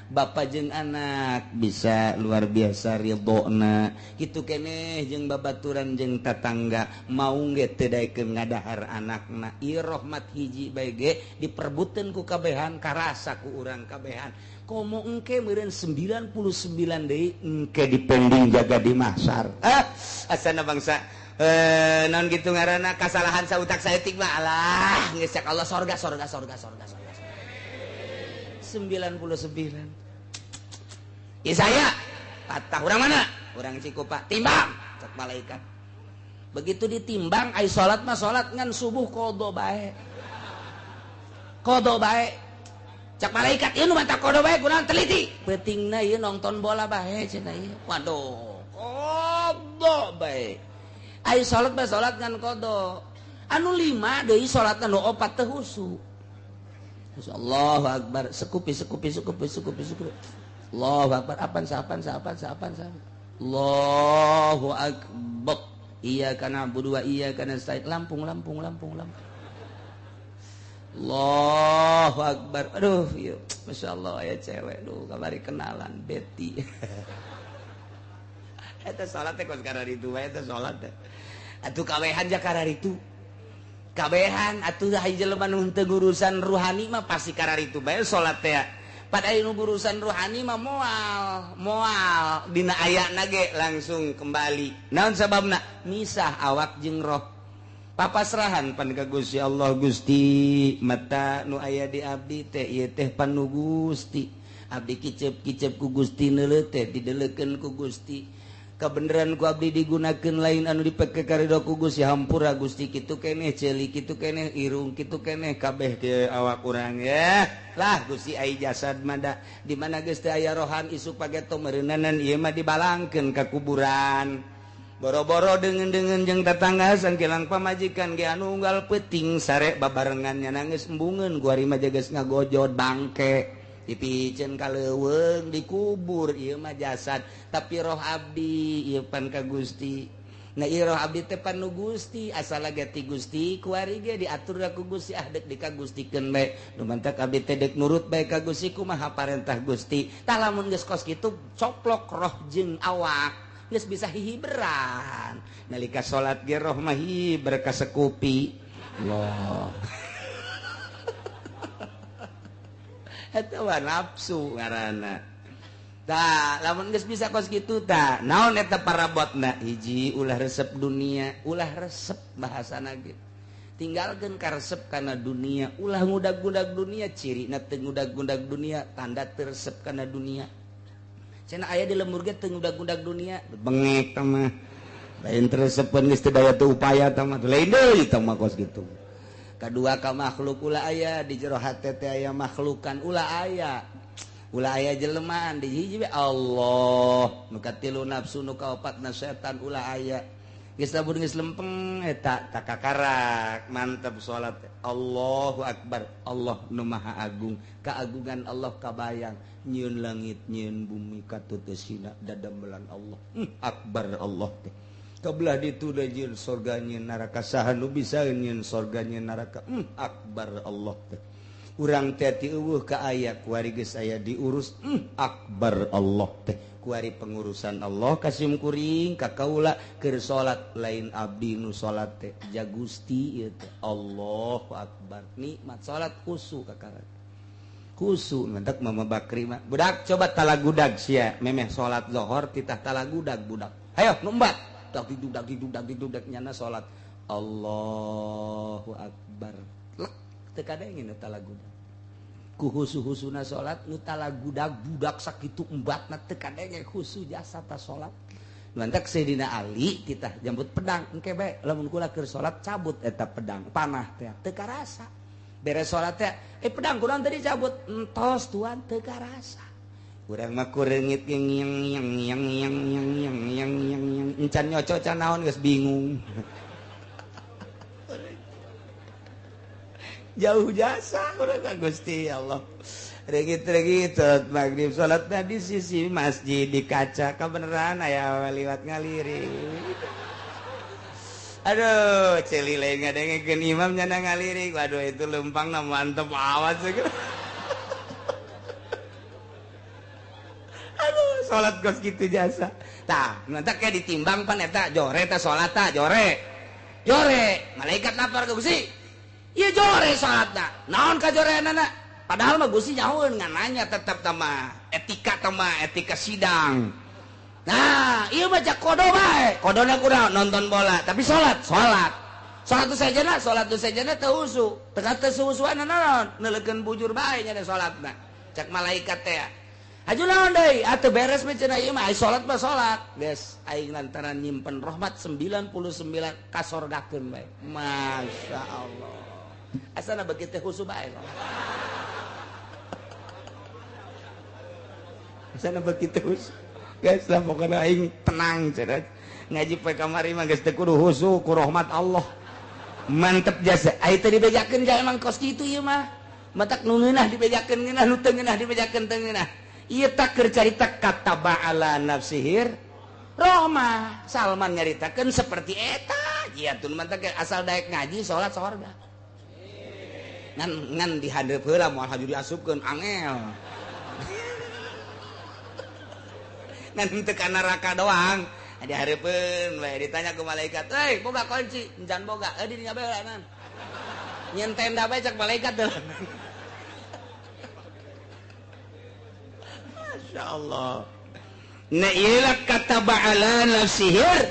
bapak jeung anak bisa luar biasa ridona kitu keneh jeung babaturan jeung tatangga mau ge teu daekeun ngadahar anakna ieu rahmat hiji bae ge diperbuteun ku kabehan karasa ku urang kabehan komo engke meureun 99 deui engke dipending jaga di mahsyar asana bangsa non gitu ngaranna kasalahan sautak saeutik mah alah geus cek Allah sorga 99 ieu saya patah urang mana urang Cikupa timbang cek malaikat begitu ditimbang ai salat mah salat ngan subuh qada bae cek malaikat ieu nu mata qada bae kunaon teliti peutingna ieu nonton bola bae cenah ieu waduh qada bae ai salat bae salat ngan qada anu 5 deui salatna nu 4 teh husu Allahu akbar sekupi Allahu akbar apan Allahu akbar iyyaka na'budu wa iyyaka nasta'in lampung Allahu akbar aduh ieu masyaallah aya cewek duh kamari kenalan Betty eta salat teh kos karari itu wae eta salat teh atuh kawehan ja karari itu kabehan atuh hayu jelema nu teu gurusan ruhani mah pasti karari itu bae salat teh pada anu gurusan ruhani mah moal dina ayana ge langsung kembali naon sababna misah awak jeung roh papasrahan pan ka Gusti Allah Gusti mata nu aya di abdi teh ieu teh panu Gusti abdi kicep ku Gusti neuleuh teh dideleukeun ku Gusti kebenaran ku abdi digunakeun lain anu dipake karidho ku Gusti hampura Gusti kitu keneh ceuli kitu keneh irung kitu keneh kabeh ke awak urang ya lah Gusti ai jasad mada di mana geus teu aya rohan isuk pageto meureunanan ieu mah dibalangkeun ka kuburan boro-boro deungeun jeung tatangga sangkilang pamajikan ge anu unggal peuting sare babarengan nangis embungeun ku ari mah geus ngagojod bangke dipicen kaleuweung dikubur ieu mah jasad tapi roh abdi ieu pan ka Gusti nah ieu roh abdi teh pan nu Gusti asal lagi ti Gusti kuari ge diatur ku Gusti dek dikagustikeun bae nu mantak abdi teh dek nurut bae ka Gusti kumaha parentah Gusti tah lamun geus kos kitu coplok roh jeung awak geus bisa hihiberan nalika salat ge roh mah hiber ka sekupi Allah eta mah nafsu ngaranna tah lamun geus bisa kos kitu tah naon eta parabotna hiji ulah resep dunia ulah resep bahasana ge tinggalkeun karesep kana dunia ulah ngudag-ngudag dunia cirina teu ngudag-ngudag dunia tanda teu resep kana dunia cenah aya di lembur ge teu ngudag-ngudag dunia bengek tah mah lain teu resepeun geus teu daya teu upaya tah mah lain deui tah mah kos kitu kadua ka makhluk ulah aya di jero hate teh aya makhlukan ulah aya jelemaan di hiji Allah nu katilu nafsu nu kaopatna setan ulah aya geus lamun geus lempeng eta takakarak mantep salat Allahu akbar Allah nu maha agung kaagungan Allah kabayang nyieun langit nyieun bumi katutusina dadamelan Allah akbar Allah teh kabelah ditu da jieun sorga nyieun neraka saha nu bisa nyieun sorga nyieun neraka akbar Allah teh urang teh ti eueuh ka aya kuari geus aya diurus akbar Allah teh kuari pengurusan Allah kasim kuring ka kaula keur salat lain abdi nu salat teh ja Gusti ieu teh Allahu akbar nikmat salat khusu kakarak khusu ngantek Mama Bakri mah budak coba talagudag sia memeh salat zuhur titah talagudag budak hayo nu embat dak didudak nyana salat Allahu akbar lek teu kadengin nu talagudag ku husu-husuna salat nu talagudag budak sakitu embatna teu kadenge husu jasa ta salat lantak Sayyidina Ali titah jambut pedang engke bae lamun kula keur salat cabut eta pedang panah teh teu karasa beres salat teh pedang kunaon tadi cabut entos tuan teu karasa urang mah kureungit yang encan nyoco can naon geus bingung jauh jasa urang ka Gusti Allah regit maghrib salatna di sisi masjid di kaca kebenaran aya liwat ngaliring Aduh celi lain ngadengekeun imam nyana ngalirik. Waduh itu lempang na mantep awas segala. Aduh salat gos kitu jasa. Tah nanti kayak ditimbang pan eta jore teh salat tah jore. Jore malaikat lapar ke Gusti. Ieu jore salatna. Naon ka joreanana? Padahal mah Gusti nyahoeun ngananya tetep tama etika sidang. Nah, iya baca kodo bae. Kodona kunaon nonton bola, tapi salat. Salat tu sajana teu husu. Teu husuan naon? Neulekeun bujur bae nya salatna. Cak malaikat teh. Aju naon deui? Atuh beres mah cenah ieu mah salat mah salat. Geus aing lantaran nyimpen rahmat 99 kasorgakeun bae. Masyaallah. Asana begitu husu bae. Asana begitu husu. Guys lah pokoknya aing tenang cenah. Ngaji poe kamari mah geus teu kudu husu ku rahmat Allah. Mantep jasa. Ai teh dibejakeun ja emang kos kitu ieu mah. Matak nu ngeunah dibejakeun ngeunah, nu teu ngeunah dibejakeun teu ngeunah. Ieu tak keur carita kataba ala nafsihir rahmah. Salman nyaritakeun seperti eta. Jiatun mah teh asal daek ngaji salat sorga. Ngan dihandeup heula moal haju diasupkeun angel. Ngan teu ka neraka doang. Dihareupeun we ditanya ku malaikat, "Hei, boga kunci?" "Encan boga." "Di dinya bae heulanan." Nyen tenda bae cak malaikat teh. Masyaallah. Na ieu kataba ala nafsihir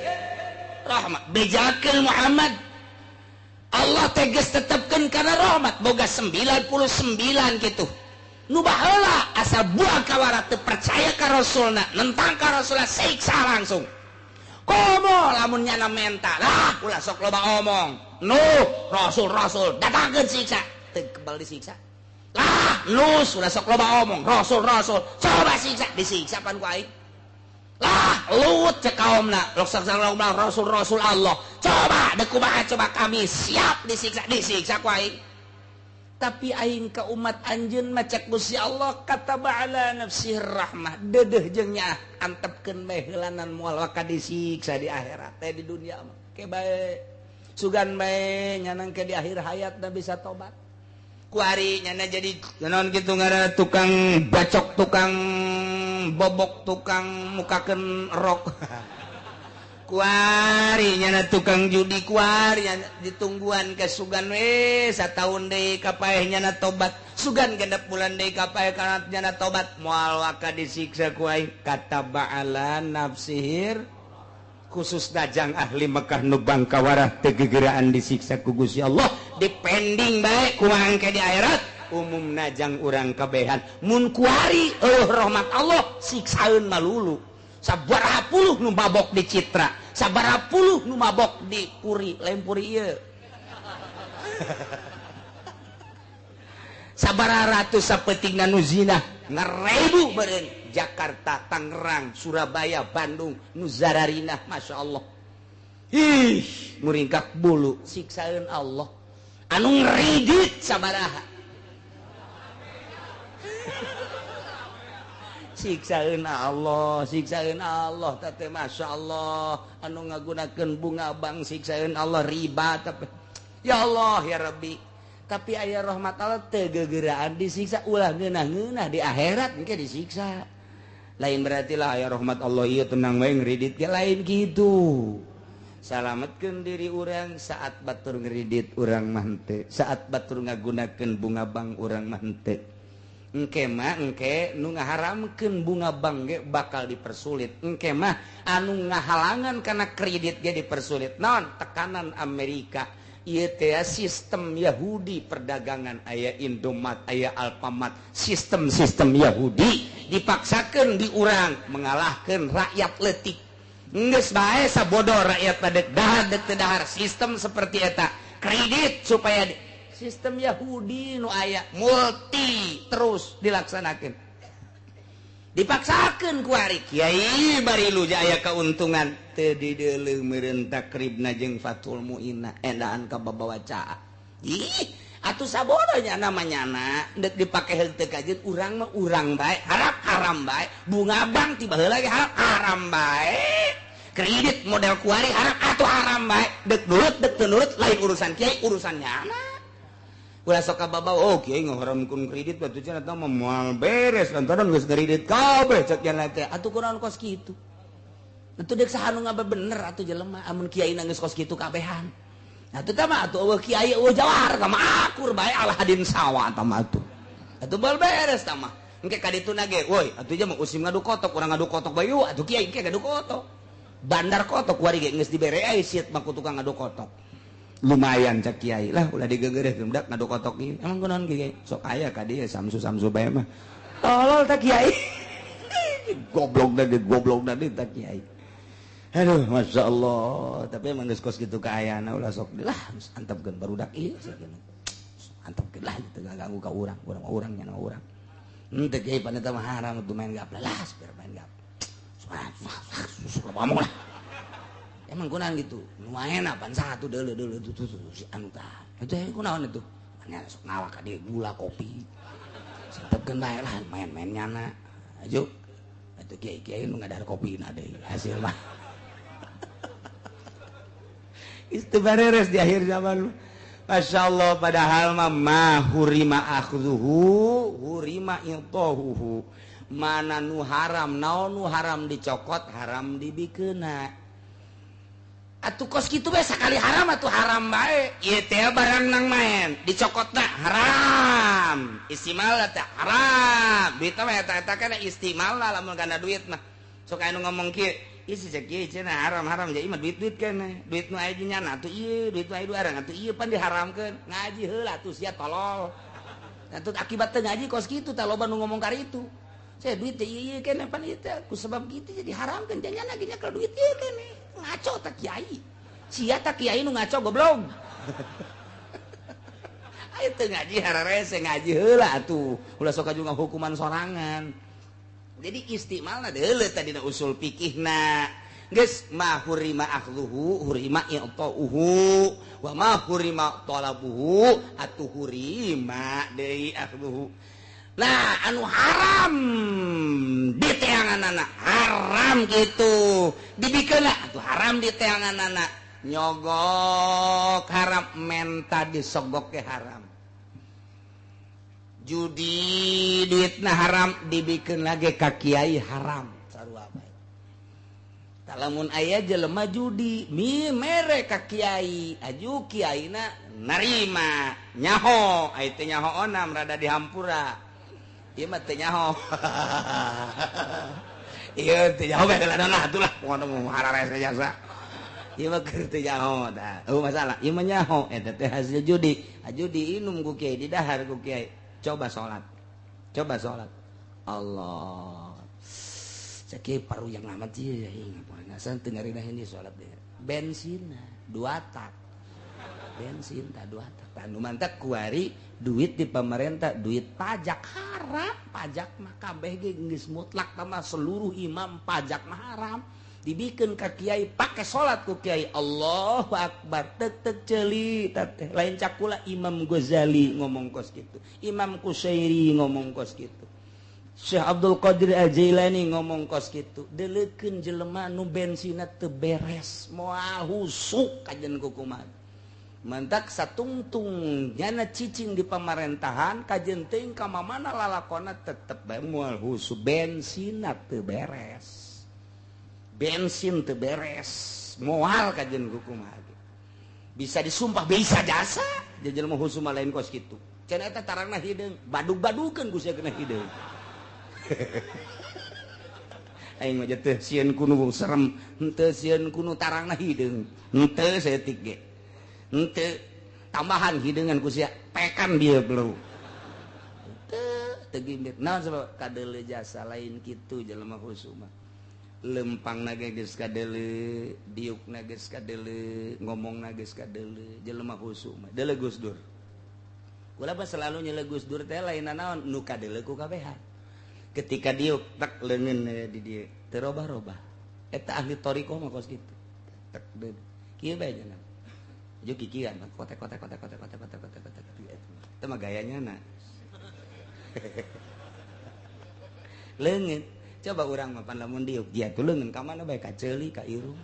rahmat. Bejakeun Muhammad. Allah tegas tetepkeun kana rahmat boga 99 kitu. Nu baheula asal buah kawara teu percaya ka rasulna, nentang ka rasulna siksa langsung. Komo lamun nyana menta. Lah ulah sok loba omong. Rasul datangkeun siksa. Teu kebal disiksa. Lah ulah sok loba omong. Rasul coba siksa, disiksa pan ku aing. Lah Lut cek kaumna, rasul Allah. Coba deuk kumaha coba kami siap disiksa ku aing. Tapi aing ka umat anjeun mah cek Gusti Allah kataba ala nafsih rahmah. Deudeuh jeung nya antepkeun bae heulanan moal waka disiksa di akhirat teh di dunia mah. Ke bae sugan bae nyanang ke di akhir hayatna bisa tobat. Kuari nyana jadi naon kitu ngaranna tukang bacok, tukang bobok, tukang mukakeun rok. Kuari nyana tukang judi, kuari ditungguan ke sugan we sataun deui kapaeh nyana tobat, sugan genep bulan deui kapaeh kana nyana tobat moal waka disiksa ku aing. Kataba ala nafsihir khusus dajang ahli Mekah nu bangkawarah teu gegeraan disiksa ku Gusti Allah, dipending bae kumaha engke di akhirat umum najang urang kabehan. Mun kuari rahmat Allah siksaeun malulu. Sabaraha puluh nu mabok di Citra, sabaraha puluh nu mabok di Puri, lain Puri ieu. Sabaraha ratus sapetingna nu zina, ngarebu beureun Jakarta, Tangerang, Surabaya, Bandung, nu zararinah, Masya Allah. Ih, muringkak bulu, siksaeun Allah. Anu ngridit sabaraha. Siksaeun Allah teh Masya Allah. Anu ngagunakeun bunga bang siksaeun Allah riba tapi ya Allah ya Rabbi. Tapi aya rahmat Allah teu gegeraan disiksa ulah ngeunah-ngeunah di akhirat engke disiksa. Lain berarti lah aya rahmat Allah ieu tenang wae ngridit ge lain kitu. Salametkeun diri urang saat batur ngridit urang mah henteu, saat batur ngagunakeun bunga bang urang mah henteu. Engke mah engke nu ngaharamkeun bunga bank ge bakal dipersulit. Engke mah anu ngahalangan kana kredit ge dipersulit. Naon? Tekanan Amerika. Ieu teh sistem Yahudi perdagangan, aya Indomaret, aya Alfamart, sistem Yahudi dipaksakeun di urang mengalahkeun rakyat leutik. Geus bae sabodoh rakyat padek dahar deuk teu dahar. Sistem seperti eta. Kredit supaya sistem Yahudi nu aya multi terus dilaksanakan, dipaksakan ku ari kiai bari lu aya keuntungan teu dideuleuh meureun takribna jeung Fathul Mu'inna endaan ka babawacaa. Ih atuh sabodohnya namanyana deuk dipake henteu kajeun urang mah urang bae harap haram bae bunga bang tiba heula ge harap haram bae kredit model kuari haram atuh haram bae dek nurut lain urusan kiai urusannya anak ulah sok kababaw oh kiai ngaharamkeun kredit batu cenah teh moal beres lantaran geus kredit kabeh cek jan teh atuh kunaon kos kitu atuh dek saha nu ngaba bener atuh jelema amun kiai geus kos kitu kabehan atuh teh mah atuh eueuh kiai eueuh jawar ka mah akur bae Allah hadin sawa tah mah atuh bal beres tah mah engke ka ditu nage woi atuh jah mah usim ngadu kotok urang ngadu kotok bae yuk atuh kiai engke ngadu kotok bandar kotok wari ge geus dibere ai siet mah ku tukang ngadu kotok lumayan cak kiai lah ulah digeugeureuh dak ngadu kotok ieu emang kunaon kiai sok aya ka dieu samsu bae mah tolol tak kiai goblok tadi tak kiai aduh masya Allah tapi emang geus kos kitu kaayana ulah sok lah antepkeun barudak ieu sakitu antepkeun lah teu ganggu ka urang nya na urang teu kiai paneta mah haram tuh main gap lah biar main gap ngomong lah emang kunaon gitu lumayan apaan satu deuleu tuh si anu tah itu kunaon itu nya sok ngawak ka dieu gula kopi santepkeun bae lah main-main nyana ajo atuh kiai nu ngadar kopina deui hasil mah itu bareres di akhir zaman Masya Allah padahal mah hurima akhduhu hurima intohuhu mana nu haram naon nu haram dicokot haram dibikeuna atuh kos kitu bae sakali haram atuh haram bae ieu teh barang nang main dicokotna haram istimalna teh haram duit mah eta kana istimalna lamun kana duit mah sok anu ngomong kieu ieu si kieu cenah haram jadi mah duit keneh duit nu aya di nyana atuh ieu duit nu aya duarang atuh ieu pan diharamkeun ngaji heula atuh sia tolol atuh akibat teu ngaji kos kitu tah loba nu ngomong kari itu saya duit teh ieu keneh pan ieu teh ku sebab kitu jadi haramkeun teh nyana ge kalau duit ieu keneh ngaco tak kiai sia tak kiai nu ngaco goblok ayo teu ngaji hararese ngaji heula atuh ulah sok aju hukuman sorangan jadi istimalna deuleu tadi na usul fikihna geus ma hurima akhluhu hurima i'tauhu wa ma hurima talabuhu atuh hurima deui akhluhu nah anu haram di teanganana haram gitu dibikeuna atuh haram di teanganana nyogok haram menta disogok ke haram judi duitna haram dibikeun lagi ka kiai haram sarua bae talamun aya jelema judi mere ka kiai aju kiaina narima nyaho aya teh nyahoona rada dihampura ieu mah teu nyaho ieu teu nyaho bae lah atulah pokona hararese jasa ieu mah keur teu nyaho tah masalah ieu mah nyaho eta teh hasil judi judi inum ku kiai didahar ku kiai coba sholat Allah cek paru yang amat sih ya ngapain tengarin ini sholat deh bensin 2 tak bensin tak 2 tak tanu mantak kuari duit di pemerintah duit pajak haram pajak mah kabeh ge geus mutlak sama seluruh imam pajak mah haram dibikin ka kiai pakai sholat ku kiai Allahu Akbar tek ceuli teh lain cakula Imam Ghazali ngomong kos gitu Imam Qusairi ngomong kos gitu Syekh Abdul Qadir Al-Jailani ngomong kos gitu deleukeun jelema nu bensina teu beres moal husuk kajen kukuman mantak satungtung nyana cicing di pemerintahan kajen teuing ka mamana lalakonna tetep bae moal husuk bensina teu beres bensin teu beres moal kajen kukumaha bisa disumpah bisa jasa jajal mah husum lain kos kitu cenah eta tarangna hideung badug-badukeun ku sia kena hideung aing mah teh sieun kunu serem henteu sieun kunu tarangna hideung henteu saeutik ge henteu tambahan hideungan ku sia pekan dia bro teu gimbit naon sabab kadeuleu jasa lain kitu jelema husum lempang na geus kadeuleu diuk na geus kadeuleu ngomong na geus kadeuleu jelema husuk mah deuleu Gus Dur kula mah selalu nyele Gus Dur teh lain naon nu kadeuleu ku kabehan ketika diuk tak leungeun di dieu teu robah-robah eta ahli thariqah mah kos kitu tak deul kieu bae cenah aju kikian kotek teu mah gayanya na leungeun coba urang mapan lamun diuk dia tuh leungeun ka mana bae ka ceuli ka irung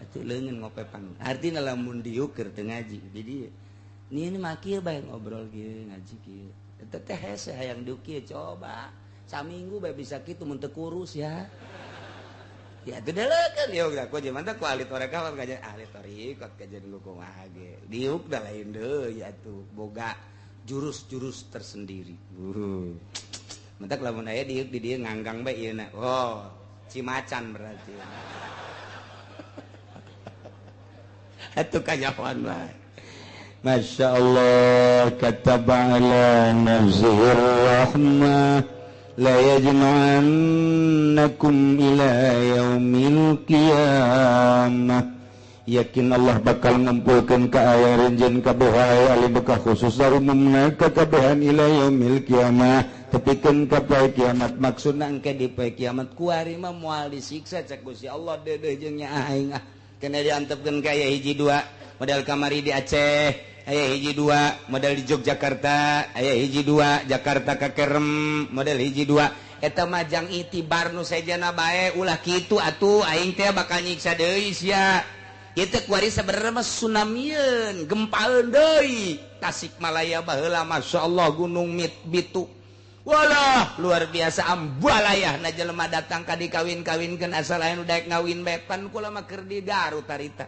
atuh leungeun ngopepan artina lamun diuk keur teu ngaji jadi ini mah kieu bae ngobrol kieu ngaji kieu eta teh hese hayang diuk kieu coba saminggu bae bisa kitu mun teu kurus ya tuh dalekeun ya udah ku jeung mantap ku ahli toreka kajian ahli torikot kajian dulu kumaha ge diuk da lain deui atuh boga jurus-jurus tersendiri mentak lamun aya diuk di dieu nganggang bae ieu na oh cimacan berarti atuh kanyahoan bae Masya Allah kataba ala nafsihir rahmah la yajma'annakum ila yaumil qiyamah yakin Allah bakal ngumpulkeun ka aya renjeun kabeh ali bekah khusus umumna ka kabehan ila yaumil qiyamah tepikeun ka poe kiamat maksudna engke di poe kiamat kuari mah moal disiksa cek Gusti Allah deudeuh jeung nya aing kena diantepkeun ka aya hiji dua model kamari di Aceh aya hiji dua model di Yogyakarta aya hiji dua Jakarta ka Kerem model hiji dua eta mah jang itibar nu sejana bae ulah kitu atuh aing teh bakal nyiksa deui sia itu kuari sebenarnya mah tsunamieun gempaeun deui Tasikmalaya baheula masyaallah gunung Bitu walah luar biasa ambalayahna jelema datang ka dikawin-kawinkeun asal aya nu daek ngawin bae pan kula mah keur di Garut tarita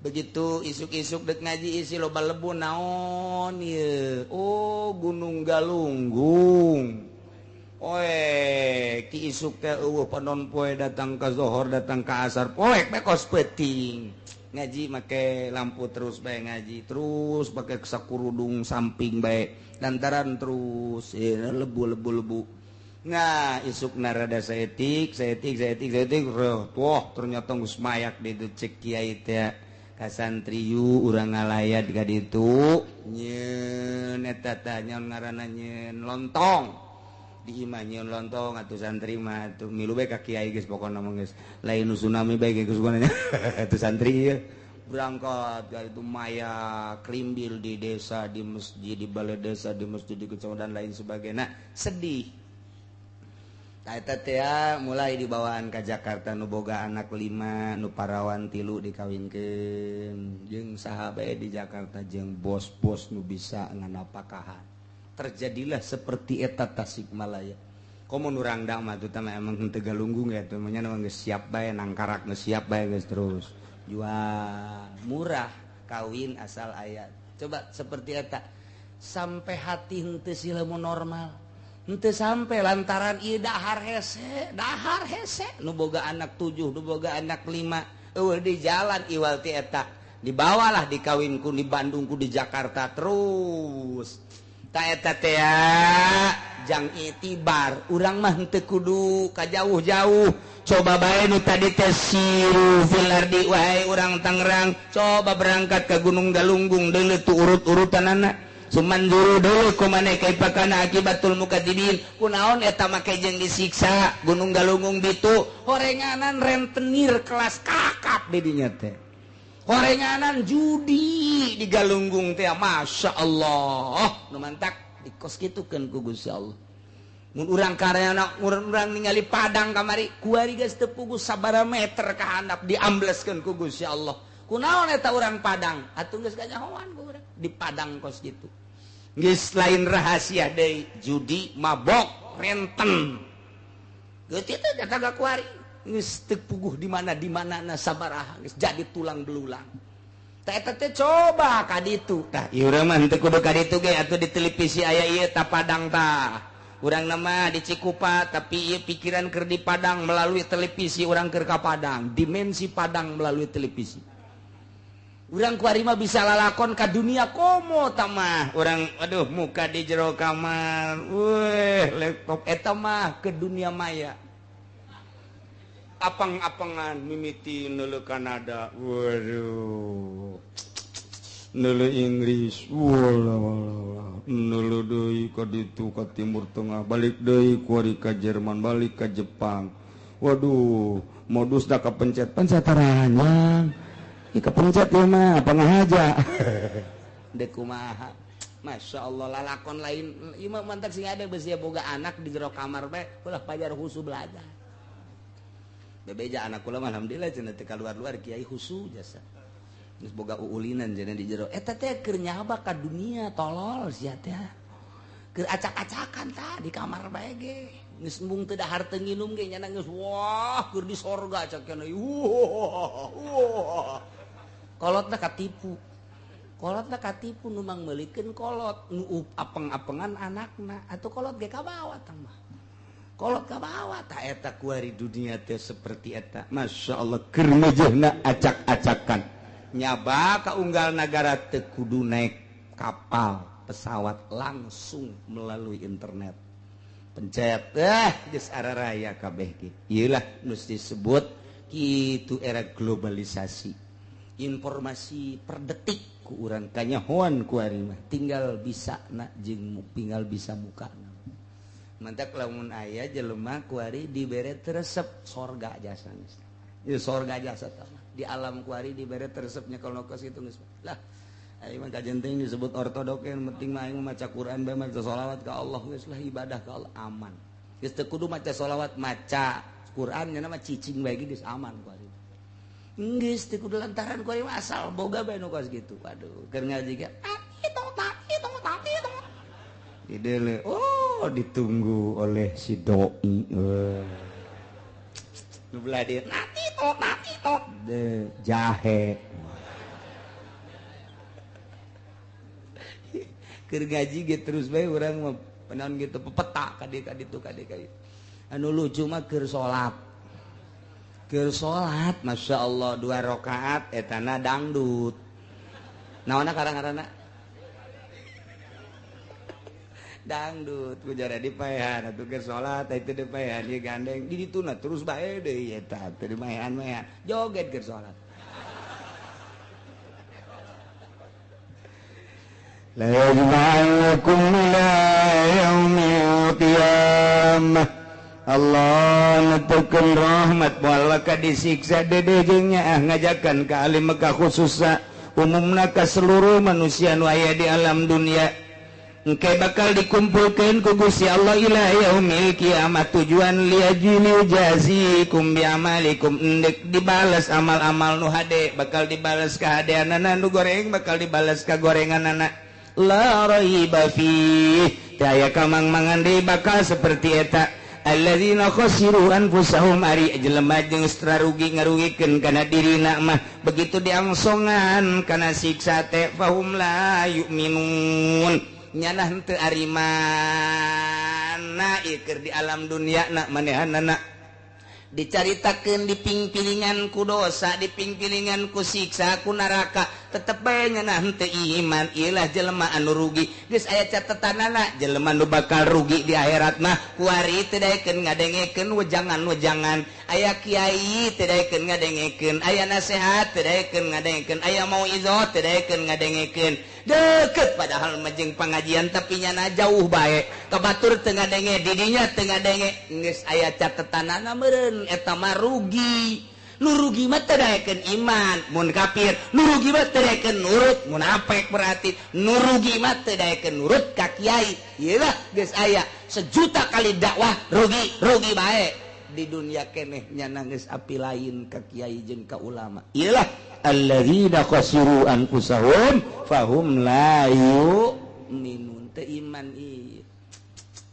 begitu isuk-isuk dek ngaji isi loba lebu naon ieu oh Gunung Galunggung ki isuk teh eueuh panon poe datang ka zohor datang ka asar poek bae kos peuting ngaji make lampu terus bae ngaji terus pake sakurudung samping bae lantaran terus lebu nah isukna rada saetik tuh ternyata geus mayak di cek kiai teh ka santriyu urang ngalayat ka ditu nyeun eta teh nyaon ngaranna nyeun lontong di imah nyeun lontong atuh santri mah atuh milu bae ka kiai geus pokona mah geus lain tsunami bae geus pokona atuh santri ieu berangkat ka itu maya krimbil di desa di masjid di balai desa di masjid di kecamatan lain sebagainya sedih eta teh mulai dibawaan ka Jakarta nu boga anak 5 nu parawan 3 dikawinkeun jeung saha bae di Jakarta jeung bos-bos nu bisa nganapakahan terjadilah seperti eta Tasikmalaya komo nu rangdang mah teh emang henteu galunggung ya teh nya geus siap bae nangkarak geus siap bae geus terus jual murah kawin asal aya coba seperti eta sampai hati henteu sileun normal henteu sampai lantaran ieu dahar hese nu boga anak 7 nu boga anak 5 eueuh di jalan iwal ti eta dibawalah dikawinku di Bandungku di Jakarta terus ta eta teh jang itibar urang mah henteu kudu ka jauh-jauh coba bae nu tadi teh siru fil ardi wahai urang Tangerang coba berangkat ke Gunung Galunggung deuleu tu urut-urutanana cuman dulu deuleu kumaneh kaipakana akibatul mukadzibin kunaon eta make jeung disiksa Gunung Galunggung Bitu horenganan rentenir kelas kakap di dinya teh horenganan judi di Galunggung teh Masya Allah nu mantak dikos kitukeun ku Gusti Allah mun urang karyana urang ningali padang kamari kuari geus teu puguh sabaraha meter ka handap diambleskeun ku Gusti Allah kunaon eta urang padang atuh geus ganyahoan ku urang di padang kos kitu geus lain rahasia deui judi mabok renten geus kitu dataga kuari geus teu puguh di mana na sabaraha geus jadi tulang belulang tah eta teh coba ka ditu tah ieu urang mah teu kudu ka ditu ge atuh di televisi aya ieu tah padang tah urang nama di Cikupa tapi ieu pikiran keur di Padang melalui televisi urang keur ka Padang dimensi Padang melalui televisi urang kuari mah bisa lalakon ka dunia komo tah mah urang aduh muka di jero kamar weh laptop eta mah ke dunia maya apang-apangan mimiti neuleuh Kanada waduh neuleuh Inggris walah neuleuh deui ka ditu ka Timur Tengah balik deui kuari ka Jerman balik ka Jepang waduh modusna kapencet taranyang ieu kapencet ieu mah apa ngahaja deuk kumaha Masya Allah lalakon lain ieu mah mantap sing ada beus boga anak di jero kamar bae ulah pajar husu belajar bebeja anak kula alhamdulillah cenah teu kaluar-luar kiai husu jasa geus boga uulinan cenah di jero eta teh keur nyaaba ka dunia tolol sia teh keur acak-acakan tah di kamar bae ge geus embung teu dahar teu nginum ge nya geus wah keur di sorga cak kana kolotna katipu nu mang meulikeun kolot nu apeng-apengan anakna atuh kolot ge ka bawah tah mah kolot ka bawah tah eta kuari dunia teh seperti eta masyaallah keur mejehna acak-acakan nyaba ka unggal nagara teu kudu naik kapal pesawat langsung melalui internet pencet geus araraya kabeh ge ieu lah nu disebut kitu era globalisasi informasi per detik ku urang kanyahoan ku ari mah tinggal bisa na jeung tinggal bisa mukana mantak lamun aya jelema ku ari dibere resep sorga jasa geus ieu sorga jasa tah di alam ku ari dibere resepnya kalau kos itu geus lah aing mah kajenting disebut ortodok yang penting mah aing maca Quran bae maca sholawat ka Allah geus lah ibadah ka Allah aman geus teu kudu maca sholawat maca Quran nya mah cicing bae geus aman ku ari geus teu kudu lantaran ku ari asal boga bae nu kos kitu waduh keur ngaji ge itu idele ditunggu oleh si doi nu belah dia nanti tok de jahe keur ngaji ge terus bae urang mah penaon gitu pepeta ka ditu anu lucu mah keur salat Masya Allah 2 rakaat etana dangdut naonna karang-karana dangdut ku jara dipaehan atuh keur salat itu dipaehan ieu gandeng di dituna terus bae deui eta teu dimaehan-maehan joget keur salat la yajma'ukum ila yaumil qiyamah Allah netekeun rahmat moal ka disiksa dede jeung nya ngajakan ka alim ka khususna umumna ka seluruh manusia nu aya di alam dunia engke bakal dikumpulkeun ku Gusti Allah ila yaumil kiamat tujuan liajili jazikum bi amalikum endek dibales amal-amal nu hade bakal dibales ka hadeanana nu goreng bakal dibales ka gorenganana la raiba fi daya kamang-mangan deui bakal seperti eta alladzina khasiru anfusahum ari jelema jeung rugi ngarugikeun kana dirina mah begitu diangsongan kana siksa teh fahum la yu'minun nyana henteu arimana ieu keur di alam dunia na manehanana dicaritakeun diping-pilingan ku dosa diping-pilingan ku siksa ku neraka tetep bae nyana henteu iman ieulah jelema anu rugi geus aya catetanana jelema nu bakal rugi di akhirat mah kuari teu daekeun ngadengekeun wejangan-wejangan aya kiai teu daekeun ngadengekeun aya nasihat teu daekeun ngadengekeun aya mauizah teu daekeun ngadengekeun deket padahal majeng pengajian tapi nyana jauh bae kabatur teu ngadenge didinya teu ngadenge geus aya catetanana meureun eta mah rugi nu rugi mah teu daekeun iman mun kafir nu rugi mah teu daekeun nurut munafik berarti nu rugi mah teu daekeun nurut ka kiai ieu lah geus aya sejuta kali dakwah rugi bae di dunia keneh nyana geus api lain ka kiai jeung ka ulama ieu lah alladzina khasiru anfusahum fahum la yu'minun teu iman ieu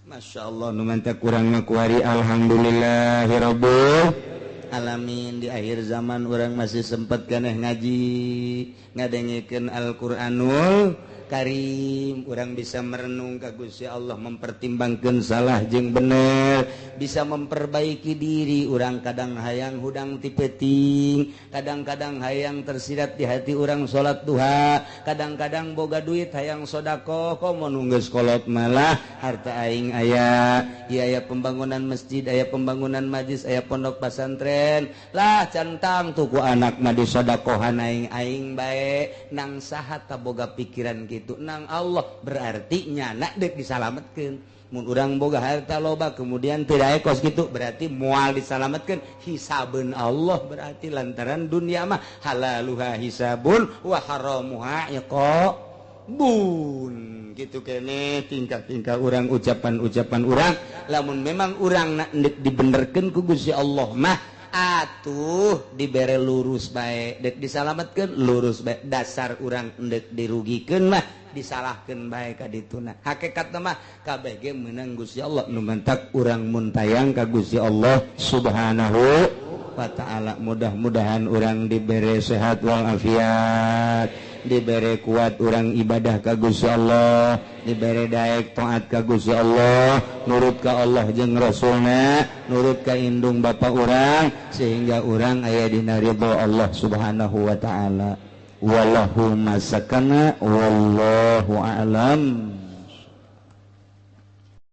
masyaallah nu mantep kurang mah kuari alhamdulillahirabbil alamin di akhir zaman orang masih sempat keneh ngaji ngadengekeun Al-Qur'anul Karim orang bisa merenung ka Gusti Allah mempertimbangkan salah jeung bener bisa memperbaiki diri orang kadang hayang hudang ti peuting kadang-kadang hayang tersirat di hati orang salat duha kadang-kadang boga duit hayang sedekah komo nu geus kolot malah harta aing aya ieu aya pembangunan masjid aya pembangunan majlis aya pondok pesantren lah cantang tuku anak mah disedekahan aing bae nang saha ta boga pikiran gitu nang Allah berarti nyana dek disalametkeun mun urang boga harta loba kemudian teu dae kos kitu berarti moal disalametkeun hisabeun Allah berarti lantaran dunia mah halaluha hisabun wa haramuha iqabun gitu kene tingkah-tingkah urang ucapan-ucapan urang lamun memang urang nak dibenerkeun ku Gusti Allah mah atuh dibere lurus baik dek disalamatkan lurus baik dasar urang dek dirugikan mah disalahkan baik ka dituna hakikat mah kabeh ge meunang Gusti Allah nu mantak urang mun tayang ka Gusti Allah subhanahu wa ta'ala. Mudah-mudahan urang dibere sehat wal afiat, dibere kuat urang ibadah ka Gusti Allah, dibere daek taat ka Gusti Allah, nurut ka Allah jeung Rasulna, nurut ka indung bapa urang sehingga urang aya dina ridho Allah subhanahu wa ta'ala. Wallahu masakana wallahu a'lam.